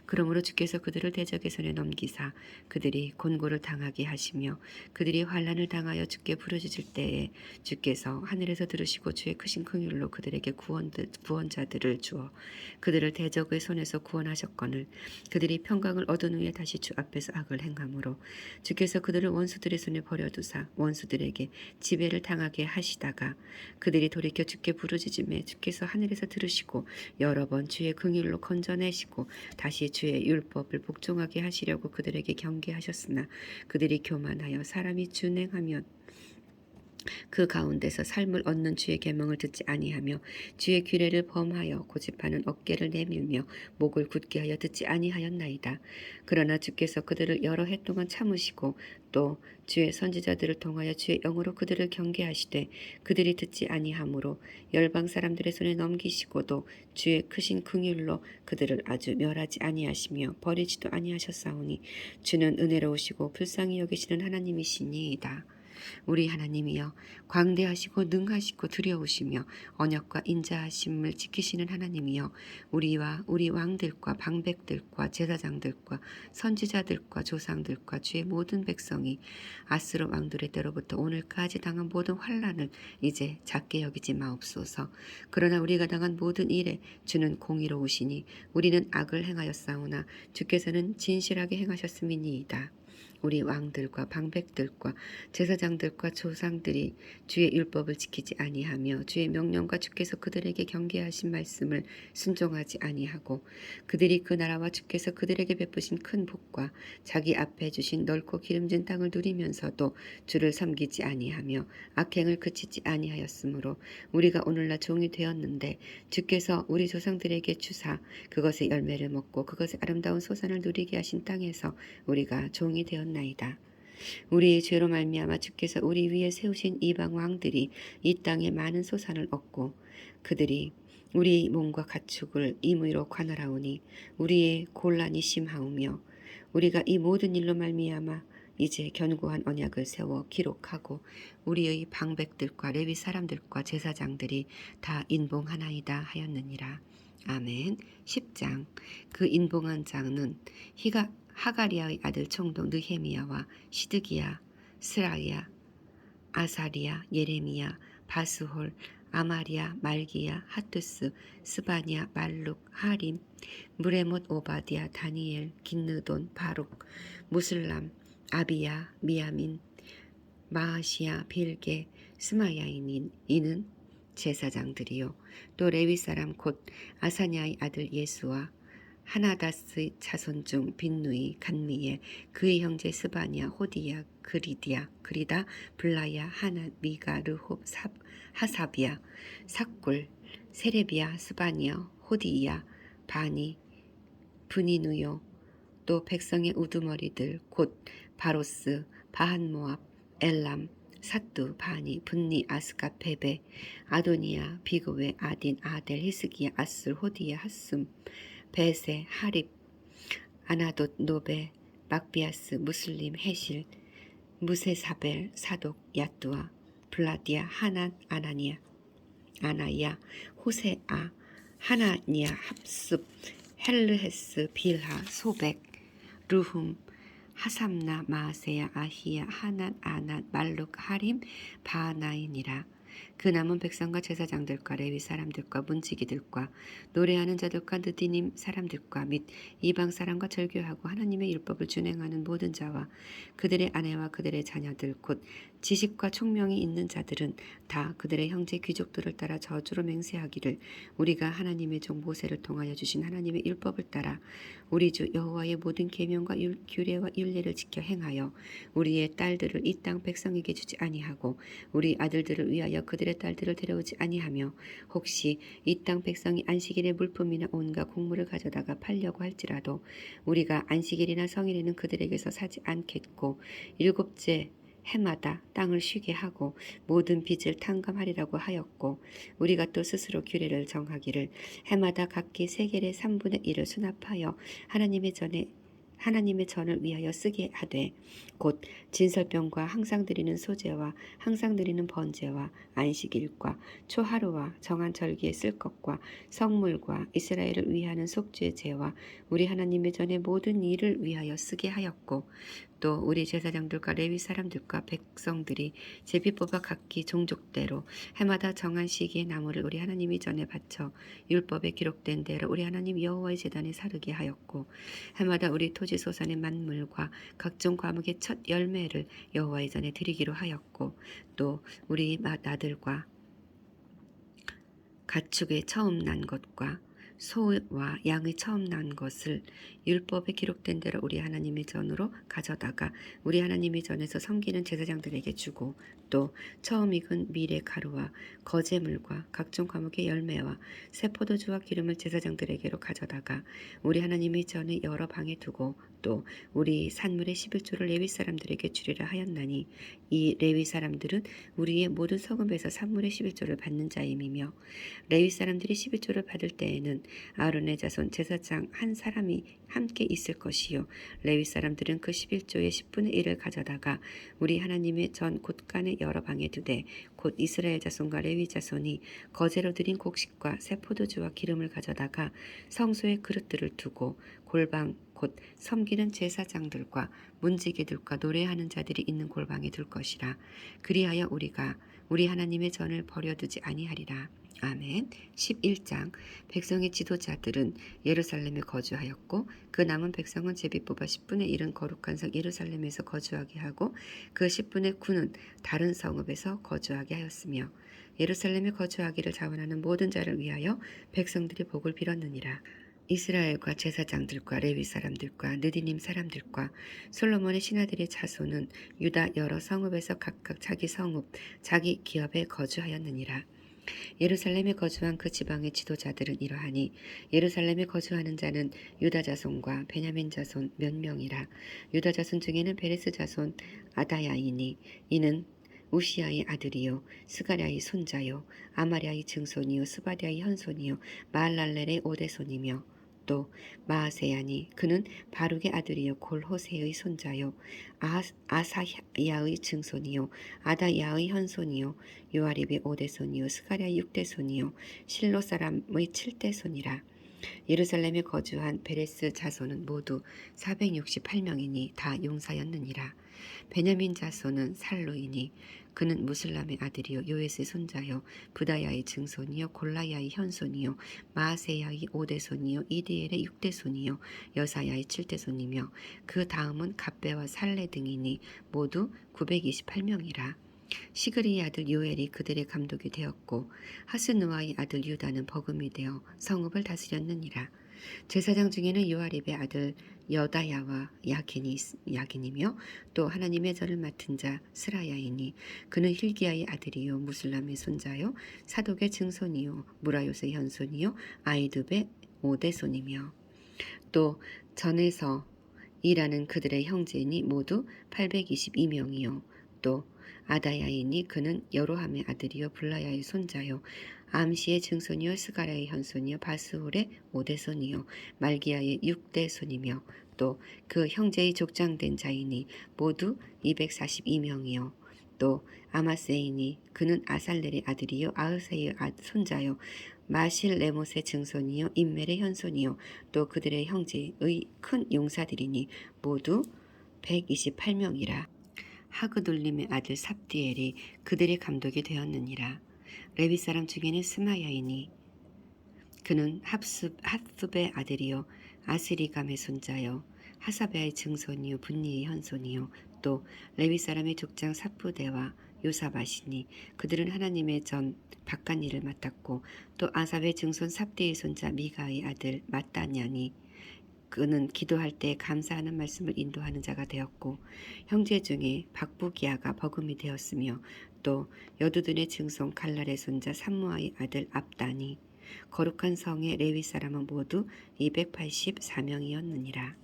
그러므로 주께서 그들을 대적의 손에 넘기사 그들이 곤고를 당하게 하시며 그들이 환난을 당하여 주께 부르짖을 때에 주께서 하늘에서 들으시고 주의 크신 긍휼로 그들에게 구원자들을 주어 그들을 대적의 손에서 구원하셨거늘 그들이 평강을 얻은 후에 다시 주 앞에서 악을 행함으로 주께서 그들을 원수들의 손에 버려두사 원수들에게 지배를 당하게 하시다가 그들이 돌이켜 주께 부르짖음에 주께서 하늘에서 들으시고 여러 번 주의 긍휼로 건져내시고 다시 주의 율법을 복종하게 하시려고 그들에게 경계하셨으나 그들이 교만하여 사람이 준행하면 그 가운데서 삶을 얻는 주의 계명을 듣지 아니하며 주의 규례를 범하여 고집하는 어깨를 내밀며 목을 굳게 하여 듣지 아니하였나이다. 그러나 주께서 그들을 여러 해 동안 참으시고 또 주의 선지자들을 통하여 주의 영으로 그들을 경계하시되 그들이 듣지 아니하므로 열방 사람들의 손에 넘기시고도 주의 크신 긍휼로 그들을 아주 멸하지 아니하시며 버리지도 아니하셨사오니 주는 은혜로우시고 불쌍히 여기시는 하나님이시니이다. 우리 하나님이여 광대하시고 능하시고 두려우시며 언약과 인자하심을 지키시는 하나님이여 우리와 우리 왕들과 방백들과 제사장들과 선지자들과 조상들과 주의 모든 백성이 아스로 왕들의 때로부터 오늘까지 당한 모든 환난을 이제 작게 여기지 마옵소서. 그러나 우리가 당한 모든 일에 주는 공의로우시니 우리는 악을 행하였사오나 주께서는 진실하게 행하셨음이니이다. 우리 왕들과 방백들과 제사장들과 조상들이 주의 율법을 지키지 아니하며 주의 명령과 주께서 그들에게 경계하신 말씀을 순종하지 아니하고 그들이 그 나라와 주께서 그들에게 베푸신 큰 복과 자기 앞에 주신 넓고 기름진 땅을 누리면서도 주를 섬기지 아니하며 악행을 그치지 아니하였으므로 우리가 오늘날 종이 되었는데 주께서 우리 조상들에게 주사 그것의 열매를 먹고 그것의 아름다운 소산을 누리게 하신 땅에서 우리가 종이 되었나이다. 우리의 죄로 말미암아 주께서 우리 위에 세우신 이방 왕들이 이 땅에 많은 소산을 얻고 그들이 우리 몸과 가축을 임의로 관할하오니 우리의 곤란이 심하오며 우리가 이 모든 일로 말미암아 이제 견고한 언약을 세워 기록하고 우리의 방백들과 레위 사람들과 제사장들이 다 인봉하나이다 하였느니라. 아멘. 10장. 그 인봉한 자는 하가리아의 아들 총독 느헤미야와 시드기야, 스라야, 아사리야, 예레미야, 바스홀, 아마리야, 말기야, 하투스, 스바냐, 말룩, 하림, 무레못, 오바디야, 다니엘, 긴느돈, 바룩, 무슬람, 아비야, 미야민, 마아시야, 빌게, 스마야이니 이는 제사장들이요. 또 레위 사람 곧 아사냐의 아들 예수와 하나다스의 자손 중 빈누이, 간미엘, 그의 형제 스바냐, 호디야, 그리다, 블라야, 하나, 미가, 르홉, 하사비야, 삭굴, 세레비야, 스바냐, 호디야, 바니, 브니누요. 또 백성의 우두머리들 곧 바로스, 바한모압, 엘람, 사뚜, 바니, 분니, 아스가, 베베, 아도니아, 비그웨, 아딘, 아델, 히스기야, 아술, 호디야, 하숨, 베세, 하립, 아나돗, 노베, 막비아스, 무슬림, 헤실, 무세사벨, 사독, 야뚜아, 블라디아, 하난, 아나야, 호세아, 하나니아, 합습, 헬르헤스, 빌하, 소백, 르훔, 하삼나, 마세야, 아히야, 하난, 아난, 말룩, 하림, 바나이니라. 그 남은 백성과 제사장들과 레위 사람들과 문지기들과 노래하는 자들과 느디님 사람들과 및 이방 사람과 절교하고 하나님의 율법을 준행하는 모든 자와 그들의 아내와 그들의 자녀들 곧 지식과 총명이 있는 자들은 다 그들의 형제 귀족들을 따라 저주로 맹세하기를 우리가 하나님의 종 모세를 통하여 주신 하나님의 율법을 따라 우리 주 여호와의 모든 계명과 규례와 율례를 지켜 행하여 우리의 딸들을 이 땅 백성에게 주지 아니하고 우리 아들들을 위하여 그들의 딸들을 데려오지 아니하며 혹시 이 땅 백성이 안식일의 물품이나 온갖 곡물을 가져다가 팔려고 할지라도 우리가 안식일이나 성일에는 그들에게서 사지 않겠고 일곱째 해마다 땅을 쉬게 하고 모든 빚을 탕감하리라고 하였고 우리가 또 스스로 규례를 정하기를 해마다 각기 세겔의 3분의 1을 수납하여 하나님의 전을 위하여 쓰게 하되 곧 진설병과 항상 드리는 소제와 항상 드리는 번제와 안식일과 초하루와 정한 절기에 쓸 것과 성물과 이스라엘을 위하는 속죄 제와 우리 하나님의 전의 모든 일을 위하여 쓰게 하였고 또 우리 제사장들과 레위 사람들과 백성들이 제비 뽑아 각기 종족대로 해마다 정한 시기의 나무를 우리 하나님이 전에 바쳐 율법에 기록된 대로 우리 하나님 여호와의 제단에 사르게 하였고 해마다 우리 토지 소산의 만물과 각종 과목의 첫 열매를 여호와의 전에 드리기로 하였고 또 우리 나들과 가축의 처음 난 것과 소와 양의 처음 난 것을 율법에 기록된 대로 우리 하나님의 전으로 가져다가 우리 하나님의 전에서 섬기는 제사장들에게 주고 또 처음 익은 밀의 가루와 거제물과 각종 과목의 열매와 새 포도주와 기름을 제사장들에게로 가져다가 우리 하나님의 전에 여러 방에 두고 또 우리 산물의 11조를 레위 사람들에게 주리라 하였나니 이 레위 사람들은 우리의 모든 성읍에서 산물의 11조를 받는 자임이며 레위 사람들이 11조를 받을 때에는 아론의 자손 제사장 한 사람이 함께 있을 것이요 레위 사람들은 그 11조의 10분의 1을 가져다가 우리 하나님의 전 곳간의 여러 방에 두되 곧 이스라엘 자손과 레위 자손이 거제로 드린 곡식과 새 포도주와 기름을 가져다가 성소의 그릇들을 두고 골방 곧 섬기는 제사장들과 문지기들과 노래하는 자들이 있는 골방에 둘 것이라. 그리하여 우리가 우리 하나님의 전을 버려두지 아니하리라. 아멘. 11장. 백성의 지도자들은 예루살렘에 거주하였고 그 남은 백성은 제비 뽑아 10분의 1은 거룩한 성 예루살렘에서 거주하게 하고 그 10분의 9는 다른 성읍에서 거주하게 하였으며 예루살렘에 거주하기를 자원하는 모든 자를 위하여 백성들이 복을 빌었느니라. 이스라엘과 제사장들과 레위 사람들과 느디님 사람들과 솔로몬의 신하들의 자손은 유다 여러 성읍에서 각각 자기 성읍, 자기 기업에 거주하였느니라. 예루살렘에 거주한 그 지방의 지도자들은 이러하니 예루살렘에 거주하는 자는 유다 자손과 베냐민 자손 몇 명이라. 유다 자손 중에는 베레스 자손 아다야이니 이는 우시아의 아들이요 스가랴의 손자요 아마랴의 증손이요 스바랴의 현손이요 마할랄렐의 오대손이며 또 마아세야니 그는 바룩의 아들이요 골호세의 손자요 아사야의 증손이요 아다야의 현손이요 요아립의 5대손이요 스가랴의 6대손이요 실로 사람의 7대손이라. 예루살렘에 거주한 베레스 자손은 모두 468명이니 다 용사였느니라. 베냐민 자손은 살루이니 그는 무슬람의 아들이요 요에스의 손자요 부다야의 증손이요 골라야의 현손이요 마아세야의 5대손이요 이디엘의 6대손이요 여사야의 7대손이며 그 다음은 갑배와 살레 등이니 모두 928명이라. 시그리의 아들 요엘이 그들의 감독이 되었고 하스누아의 아들 유다는 버금이 되어 성읍을 다스렸느니라. 제사장 중에는 요아립의 아들 여다야와 야긴이며 또 하나님의 전을 맡은 자 스라야이니 그는 힐기야의 아들이요 무슬람의 손자요 사독의 증손이요 무라요스의 현손이요 아이두베 5대손이며 또 전에서 일하는 그들의 형제니 모두 822명이요 또 아다야이니 그는 여로함의 아들이요 블라야의 손자요 암시의 증손이요 스가랴의 현손이요 바스홀의 5대손이요 말기야의 6대손이며 또 그 형제의 족장된 자이니 모두 242명이요 또 아마세이니 그는 아살렐의 아들이요 아흐세의 손자요 마실 레못의 증손이요 인멜의 현손이요 또 그들의 형제의 큰 용사들이니 모두 128명이라. 하그돌림의 아들 삽디엘이 그들의 감독이 되었느니라. 레위 사람 중에는 스마야이니 그는 핫숲의 아들이요 아스리감의 손자요 하사베의 증손이요 분니의 현손이요 또 레위 사람의 족장 삽부대와 요사바시니 그들은 하나님의 전 바깥 일을 맡았고 또 아삽의 증손 삽디의 손자 미가의 아들 마따냐니 그는 기도할 때 감사하는 말씀을 인도하는 자가 되었고 형제 중에 박부기야가 버금이 되었으며 또 여두둔의 증손 갈랄의 손자 삼무아의 아들 압단이 거룩한 성의 레위 사람은 모두 284명이었느니라.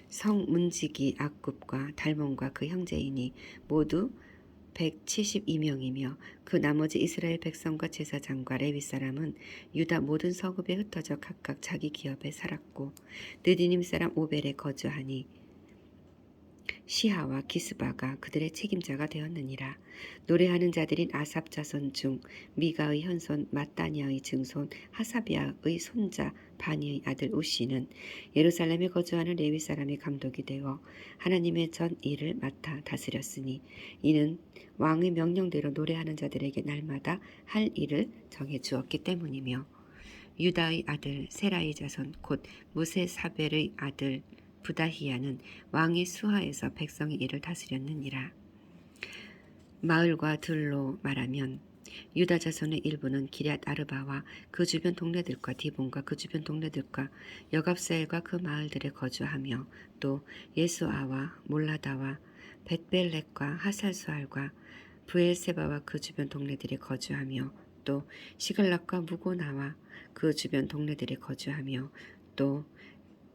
성 문지기 악굽과 달몬과 그 형제이니 모두 172명이며 그 나머지 이스라엘 백성과 제사장과 레위 사람은 유다 모든 서급에 흩어져 각각 자기 기업에 살았고 느디님 사람 오벨에 거주하니 시하와 기스바가 그들의 책임자가 되었느니라. 노래하는 자들인 아삽 자손 중 미가의 현손 마따니아의 증손 하사비아의 손자 바니의 아들 우시는 예루살렘에 거주하는 레위 사람의 감독이 되어 하나님의 전 일을 맡아 다스렸으니 이는 왕의 명령대로 노래하는 자들에게 날마다 할 일을 정해 주었기 때문이며 유다의 아들 세라의 자손 곧 무세사벨의 아들 부다히야는 왕의 수하에서 백성의 일을 다스렸느니라. 마을과 들로 말하면 유다 자손의 일부는 기럇 아르바와 그 주변 동네들과 디본과 그 주변 동네들과 여갑사엘과 그 마을들에 거주하며 또 예수아와 몰라다와 벳벨렉과 하살수알과 브엘세바와 그 주변 동네들에 거주하며 또 시글락과 무고나와 그 주변 동네들에 거주하며 또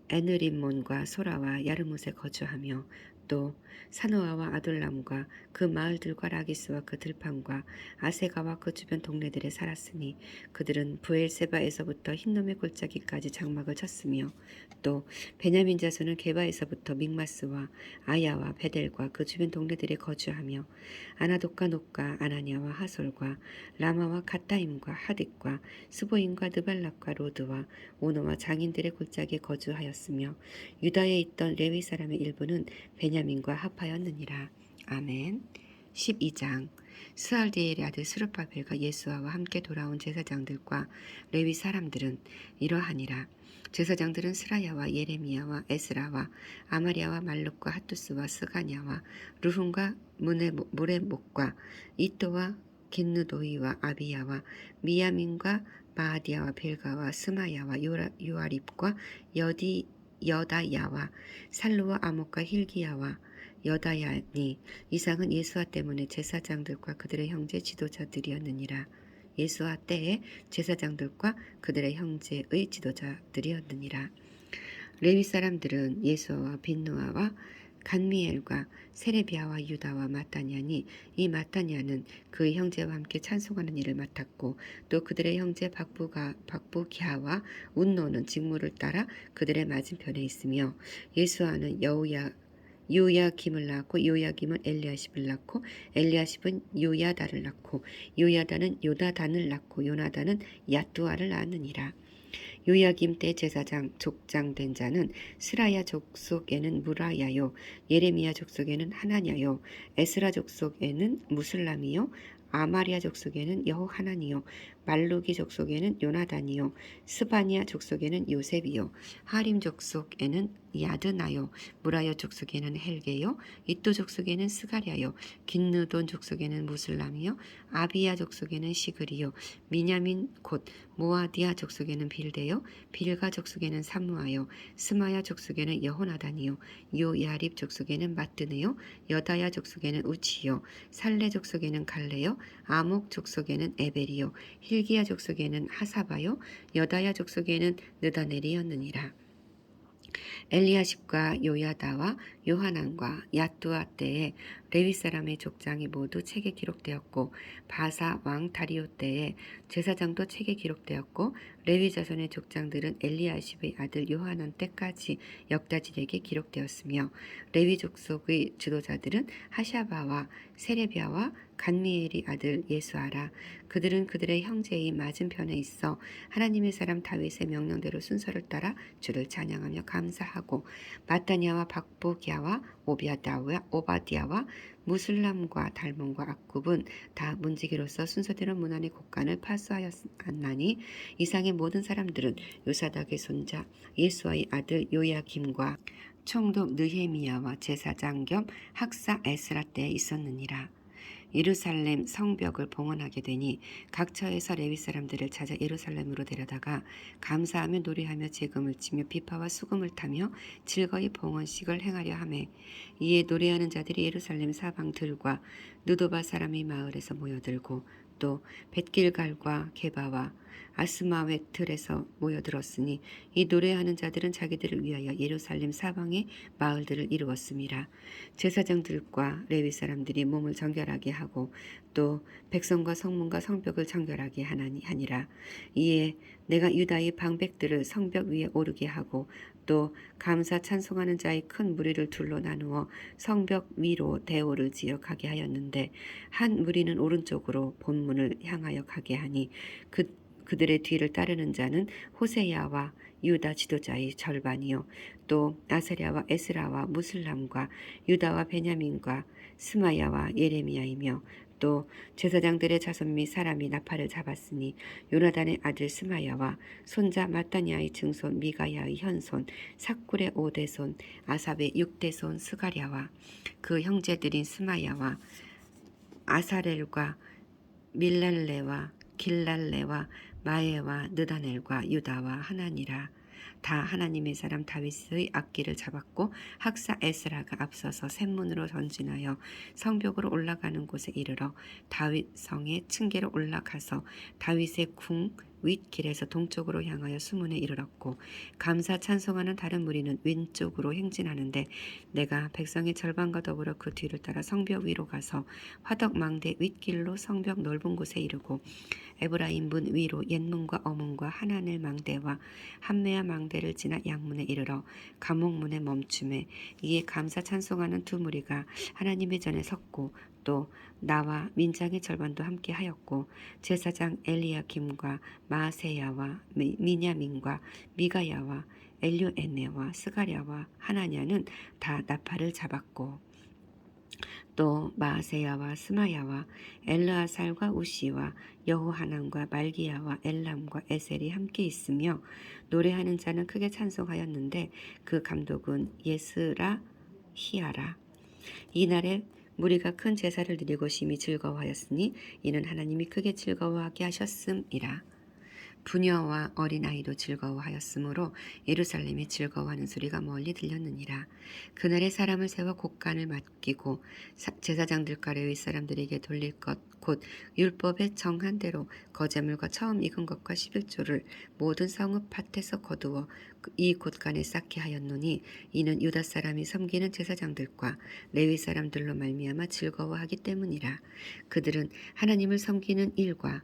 에느림몬과 소라와 야르못에 거주하며 또 사노아와 아둘람과 그 마을들과 라기스와 그 들판과 아세가와 그 주변 동네들에 살았으니 그들은 부엘세바에서부터 흰놈의 골짜기까지 장막을 쳤으며 또 베냐민 자손은 게바에서부터 믹마스와 아야와 베델과 그 주변 동네들에 거주하며 아나돗과 녹과 아나냐와 하솔과 라마와 갓다임과 하딕과 스보임과 느발락과 로드와 오노와 장인들의 골짜기에 거주하였으며 유다에 있던 레위 사람의 일부는 베냐민과 합하였느니라. 아멘. 12장 스알디엘의 아들 스룹바벨과 예수아와 함께 돌아온 제사장들과 레위 사람들은 이러하니라. 제사장들은 스라야와 예레미야와 에스라와 아마리아와 말룩과 핫투스와 스가냐와 르훔과 무레목과 이또와 긴느도이와 아비야와 미야민과 마아디아와 벨가와 스마야와 요아립과 여다야와 살루와 아목과 힐기야와 여다야니 이상은 예수아 때문에 제사장들과 그들의 형제 지도자들이었느니라. 예수아 때에 제사장들과 그들의 형제의 지도자들이었느니라. 레위 사람들은 예수아와 빈누아와 간미엘과 세레비아와 유다와 마따냐니 이 마따냐는 그 형제와 함께 찬송하는 일을 맡았고 또 그들의 형제 박부기하와 운노는 직무를 따라 그들의 맞은편에 있으며 예수아는 요야김을 낳았고 요야김은 엘리야십을 낳고 엘리야십은 요야다를 낳고 요야다는 요나단을 낳고 요나단은 야뚜아를 낳았느니라. 요야김 때 제사장 족장된 자는 스라야 족속에는 무라야요 예레미야 족속에는 하나냐요 에스라 족속에는 무슬람이요 아마리아 족속에는 여호하나니요 말루기 족속에는 요나단이요 스바니아 족속에는 요셉이요 하림 족속에는 야드나요 무라야 족속에는 헬게요 이또 족속에는 스가랴요 긴느돈 족속에는 무슬람이요 아비야 족속에는 시그리요 미냐민 곧 모아디아 족속에는 빌데요 빌가 족속에는 삼무아요 스마야 족속에는 여호나단이요 요야립 족속에는 마뜨네요 여다야 족속에는 우치요 살레 족속에는 갈레요 아목 족속에는 에벨이요 힐기야 족속에는 하사바요 여다야 족속에는 느다넬이었느니라. 엘리야십과 요야다와 요하난과 야뚜아 때에 레위 사람의 족장이 모두 책에 기록되었고 바사 왕 다리오 때에 제사장도 책에 기록되었고 레위 자손의 족장들은 엘리야십의 아들 요하난 때까지 역다지력에 기록되었으며 레위 족속의 지도자들은 하샤바와 세레비아와 간미엘이 아들 예수아라. 그들은 그들의 형제의 맞은편에 있어 하나님의 사람 다윗의 명령대로 순서를 따라 주를 찬양하며 감사하고 마따냐와 박보기야와 오바디아와 무슬람과 달몬과 악굽은 다 문지기로서 순서대로 문안의 곡간을 파수하였나니 이상의 모든 사람들은 요사닥의 손자 예수아의 아들 요야김과 총독 느헤미야와 제사장 겸 학사 에스라 때에 있었느니라. 예루살렘 성벽을 봉헌하게 되니 각 처에서 레위 사람들을 찾아 예루살렘으로 데려다가 감사하며 노래하며 재금을 치며 비파와 수금을 타며 즐거이 봉헌식을 행하려 하매 이에 노래하는 자들이 예루살렘 사방들과 느도바 사람의 마을에서 모여들고 또 벳길갈과 게바와 아스마웨틀에서 모여들었으니 이 노래하는 자들은 자기들을 위하여 예루살렘 사방의 마을들을 이루었음이라. 제사장들과 레위 사람들이 몸을 정결하게 하고 또 백성과 성문과 성벽을 정결하게 하니라. 이에 내가 유다의 방백들을 성벽 위에 오르게 하고 또 감사 찬송하는 자의 큰 무리를 둘로 나누어 성벽 위로 대오를 지어 가게 하였는데 한 무리는 오른쪽으로 본문을 향하여 가게 하니 그들의 뒤를 따르는 자는 호세야와 유다 지도자의 절반이요 또 아사랴와 에스라와 무슬람과 유다와 베냐민과 스마야와 예레미야이며 또 제사장들의 자손 및 사람이 나팔을 잡았으니 요나단의 아들 스마야와 손자 마따냐의 증손 미가야의 현손 삭굴의 5대손 아삽의 6대손 스가랴와 그 형제들인 스마야와 아사렐과 밀랄레와 길랄레와 마에와 느다넬과 유다와 하나니라. 다 하나님의 사람 다윗의 악기를 잡았고 학사 에스라가 앞서서 샘문으로 전진하여 성벽으로 올라가는 곳에 이르러 다윗 성의 층계로 올라가서 다윗의 궁 윗길에서 동쪽으로 향하여 수문에 이르렀고 감사 찬송하는 다른 무리는 왼쪽으로 행진하는데 내가 백성의 절반과 더불어 그 뒤를 따라 성벽 위로 가서 화덕망대 윗길로 성벽 넓은 곳에 이르고 에브라임문 위로 옛문과 어문과 하나넬 망대와 함메아 망대를 지나 양문에 이르러 감옥문에 멈춤에 이에 감사 찬송하는 두 무리가 하나님의 전에 섰고 또 나와 민장의 절반도 함께 하였고 제사장 엘리야김과 마세야와 미냐민과 미가야와 엘류에네와 스가랴와 하나냐는 다 나팔을 잡았고 또 마세야와 스마야와 엘르아살과 우시와 여호하난과 말기야와 엘람과 에셀이 함께 있으며 노래하는 자는 크게 찬송하였는데 그 감독은 예스라 히야라. 이날에 무리가 큰 제사를 드리고 심히 즐거워하였으니 이는 하나님이 크게 즐거워하게 하셨음이라. 부녀와 어린아이도 즐거워하였으므로 예루살렘이 즐거워하는 소리가 멀리 들렸느니라. 그날에 사람을 세워 곡간을 맡기고 제사장들과 레위 사람들에게 돌릴 것 곧 율법에 정한 대로 거제물과 처음 익은 것과 11조를 모든 성읍 밭에서 거두어 이 곳간에 쌓게 하였노니 이는 유다 사람이 섬기는 제사장들과 레위 사람들로 말미암아 즐거워하기 때문이라. 그들은 하나님을 섬기는 일과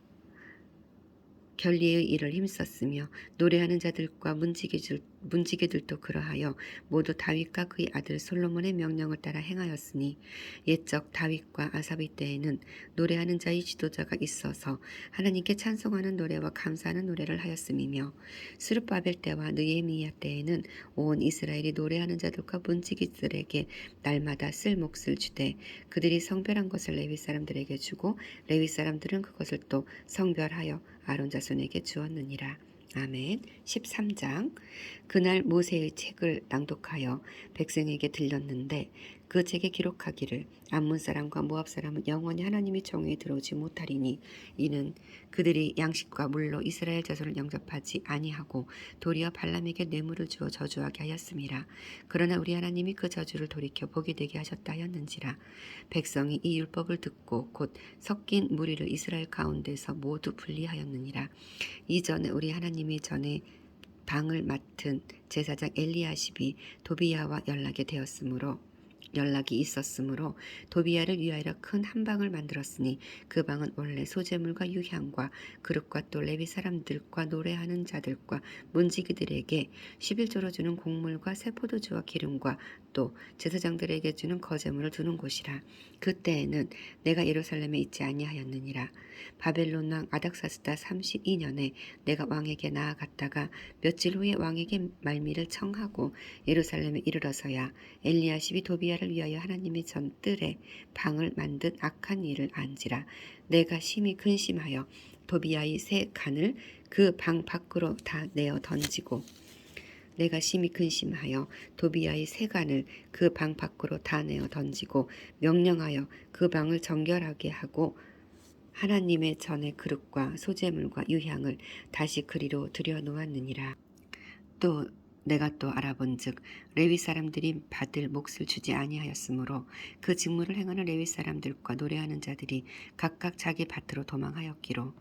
결리의 일을 힘썼으며 노래하는 자들과 문지기들도 그러하여 모두 다윗과 그의 아들 솔로몬의 명령을 따라 행하였으니 옛적 다윗과 아삽의 때에는 노래하는 자의 지도자가 있어서 하나님께 찬송하는 노래와 감사하는 노래를 하였음이며 스룹바벨 때와 느헤미야 때에는 온 이스라엘이 노래하는 자들과 문지기들에게 날마다 쓸 몫을 주되 그들이 성별한 것을 레위 사람들에게 주고 레위 사람들은 그것을 또 성별하여 아론 자손에게 주었느니라. 아멘. 13장. 그날 모세의 책을 낭독하여 백성에게 들렸는데 그 책에 기록하기를 암몬 사람과 모압 사람은 영원히 하나님의 정회에 들어오지 못하리니 이는 그들이 양식과 물로 이스라엘 자손을 영접하지 아니하고 도리어 발람에게 뇌물을 주어 저주하게 하였음이라. 그러나 우리 하나님이 그 저주를 돌이켜 복이 되게 하셨다 하였는지라. 백성이 이 율법을 듣고 곧 섞인 무리를 이스라엘 가운데서 모두 분리하였느니라. 이전에 우리 하나님이 전에 방을 맡은 제사장 엘리야십이 도비야와 연락이 있었으므로 도비야를 위하여 큰 한방을 만들었으니 그 방은 원래 소재물과 유향과 그릇과 또 레위 사람들과 노래하는 자들과 문지기들에게 11조로 주는 곡물과 새 포도주와 기름과 또 제사장들에게 주는 거제물을 두는 곳이라. 그때에는 내가 예루살렘에 있지 아니하였느니라. 바벨론 왕 아닥사스다 32년에 내가 왕에게 나아갔다가 며칠 후에 왕에게 말미를 청하고 예루살렘에 이르러서야 엘리야십이 도비야를 위하여 하나님의 전 뜰에 방을 만든 악한 일을 안지라. 내가 심히 근심하여 도비야의 새 간을 그 방 밖으로 다 내어 던지고 명령하여 그 방을 정결하게 하고 하나님의 전의 그릇과 소재물과 유향을 다시 그리로 들여놓았느니라. 또 내가 또 알아본즉 레위 사람들이 받을 몫을 주지 아니하였으므로 그 직무를 행하는 레위 사람들과 노래하는 자들이 각각 자기 밭으로 도망하였기로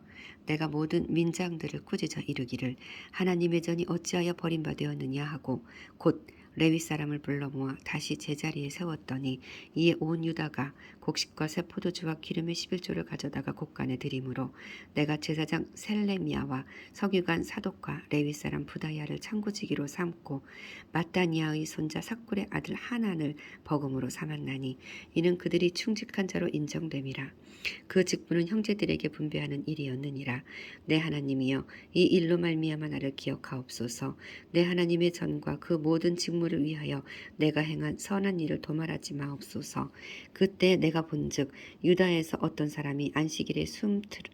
내가 모든 민장들을 꾸짖어 이르기를 하나님의 전이 어찌하여 버림받았느냐 하고 곧 레위 사람을 불러 모아 다시 제자리에 세웠더니 이에 온 유다가 곡식과 새 포도주와 기름의 11조를 가져다가 곡간에 드리므로 내가 제사장 셀레미야와 서기관 사독과 레위 사람 부다야를 창구지기로 삼고 마따니아의 손자 삭굴의 아들 하난을 버금으로 삼았나니 이는 그들이 충직한 자로 인정됨이라. 그 직분은 형제들에게 분배하는 일이었느니라. 내 하나님이여 이 일로 말미암아 나를 기억하옵소서. 내 하나님의 전과 그 모든 직무를 위하여 내가 행한 선한 일을 도말하지 마옵소서. 그때 내가 본즉 유다에서 어떤 사람이 안식일에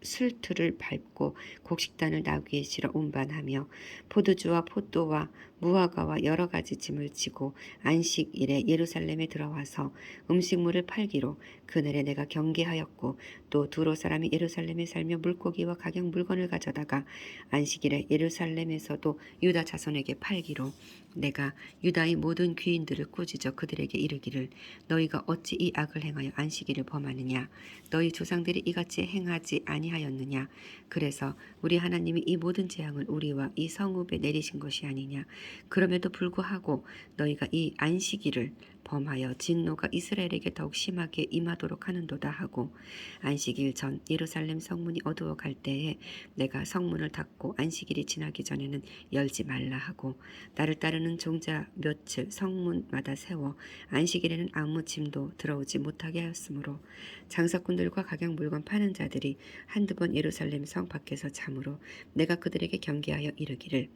술틀을 밟고 곡식단을 나귀에 실어 운반하며 포도주와 포도와 무화과와 여러 가지 짐을 지고 안식일에 예루살렘에 들어와서 음식물을 팔기로 그날에 내가 경계하였고 또 두로 사람이 예루살렘에 살며 물고기와 각양 물건을 가져다가 안식일에 예루살렘에서도 유다 자손에게 팔기로 내가 유다의 모든 귀인들을 꾸짖어 그들에게 이르기를 너희가 어찌 이 악을 행하여 안식일을 범하느냐. 너희 조상들이 이같이 행하지 아니하였느냐. 그래서 우리 하나님이 이 모든 재앙을 우리와 이 성읍에 내리신 것이 아니냐. 그럼에도 불구하고 너희가 이 안식일을 범하여 진노가 이스라엘에게 더욱 심하게 임하도록 하는도다 하고 안식일 전 예루살렘 성문이 어두워 갈 때에 내가 성문을 닫고 안식일이 지나기 전에는 열지 말라 하고 나를 따르는 종자 몇을 성문마다 세워 안식일에는 아무 짐도 들어오지 못하게 하였으므로 장사꾼들과 각양 물건 파는 자들이 한두 번 예루살렘 성 밖에서 자므로 내가 그들에게 경계하여 이르기를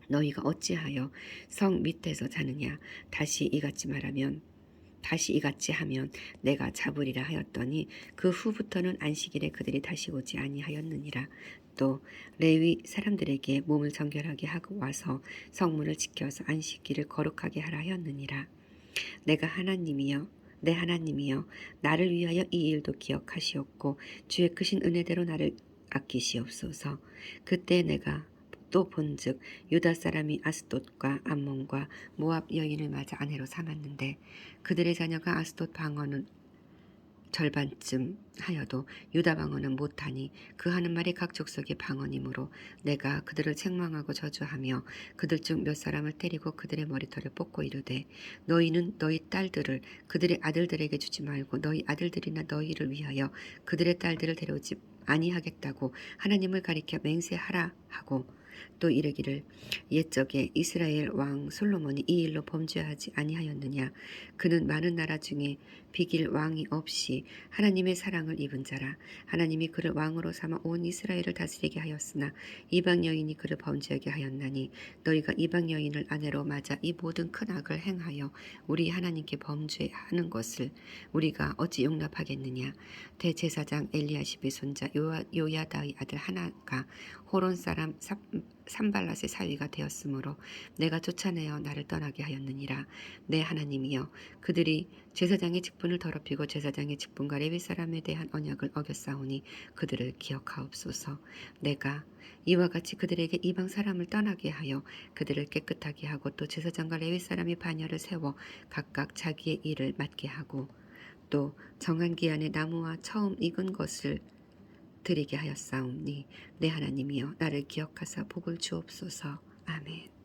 너희가 어찌하여 성 밑에서 자느냐. 다시 이같이 하면 내가 잡으리라 하였더니 그 후부터는 안식일에 그들이 다시 오지 아니하였느니라. 또 레위 사람들에게 몸을 정결하게 하고 와서 성문을 지켜서 안식일을 거룩하게 하라 하였느니라. 내 하나님이여 나를 위하여 이 일도 기억하시옵고 주의 크신 은혜대로 나를 아끼시옵소서. 그때 내가 또 본즉 유다 사람이 아스돗과 암몬과 모압 여인을 맞아 아내로 삼았는데 그들의 자녀가 아스돗 방언은 절반쯤 하여도 유다 방언은 못하니 그 하는 말이 각 족속의 방언이므로 내가 그들을 책망하고 저주하며 그들 중 몇 사람을 때리고 그들의 머리털을 뽑고 이르되 너희는 너희 딸들을 그들의 아들들에게 주지 말고 너희 아들들이나 너희를 위하여 그들의 딸들을 데려오지 아니하겠다고 하나님을 가리켜 맹세하라 하고 또 이르기를 옛적에 이스라엘 왕 솔로몬이 이 일로 범죄하지 아니하였느냐. 그는 많은 나라 중에 비길 왕이 없이 하나님의 사랑을 입은 자라. 하나님이 그를 왕으로 삼아 온 이스라엘을 다스리게 하였으나 이방 여인이 그를 범죄하게 하였나니 너희가 이방 여인을 아내로 맞아 이 모든 큰 악을 행하여 우리 하나님께 범죄하는 것을 우리가 어찌 용납하겠느냐. 대제사장 엘리야십의 손자 요야다의 아들 하나가 호론 사람 산발랏의 사위가 되었으므로 내가 쫓아내어 나를 떠나게 하였느니라. 내 하나님이여, 그들이 제사장의 직분을 더럽히고 제사장의 직분과 레위 사람에 대한 언약을 어겼사오니 그들을 기억하옵소서. 내가 이와 같이 그들에게 이방 사람을 떠나게 하여 그들을 깨끗하게 하고 또 제사장과 레위 사람이 반열을 세워 각각 자기의 일을 맡게 하고 또 정한 기한에 나무와 처음 익은 것을 드리게 하였사오니 내 하나님이여 나를 기억하사 복을 주옵소서. 아멘.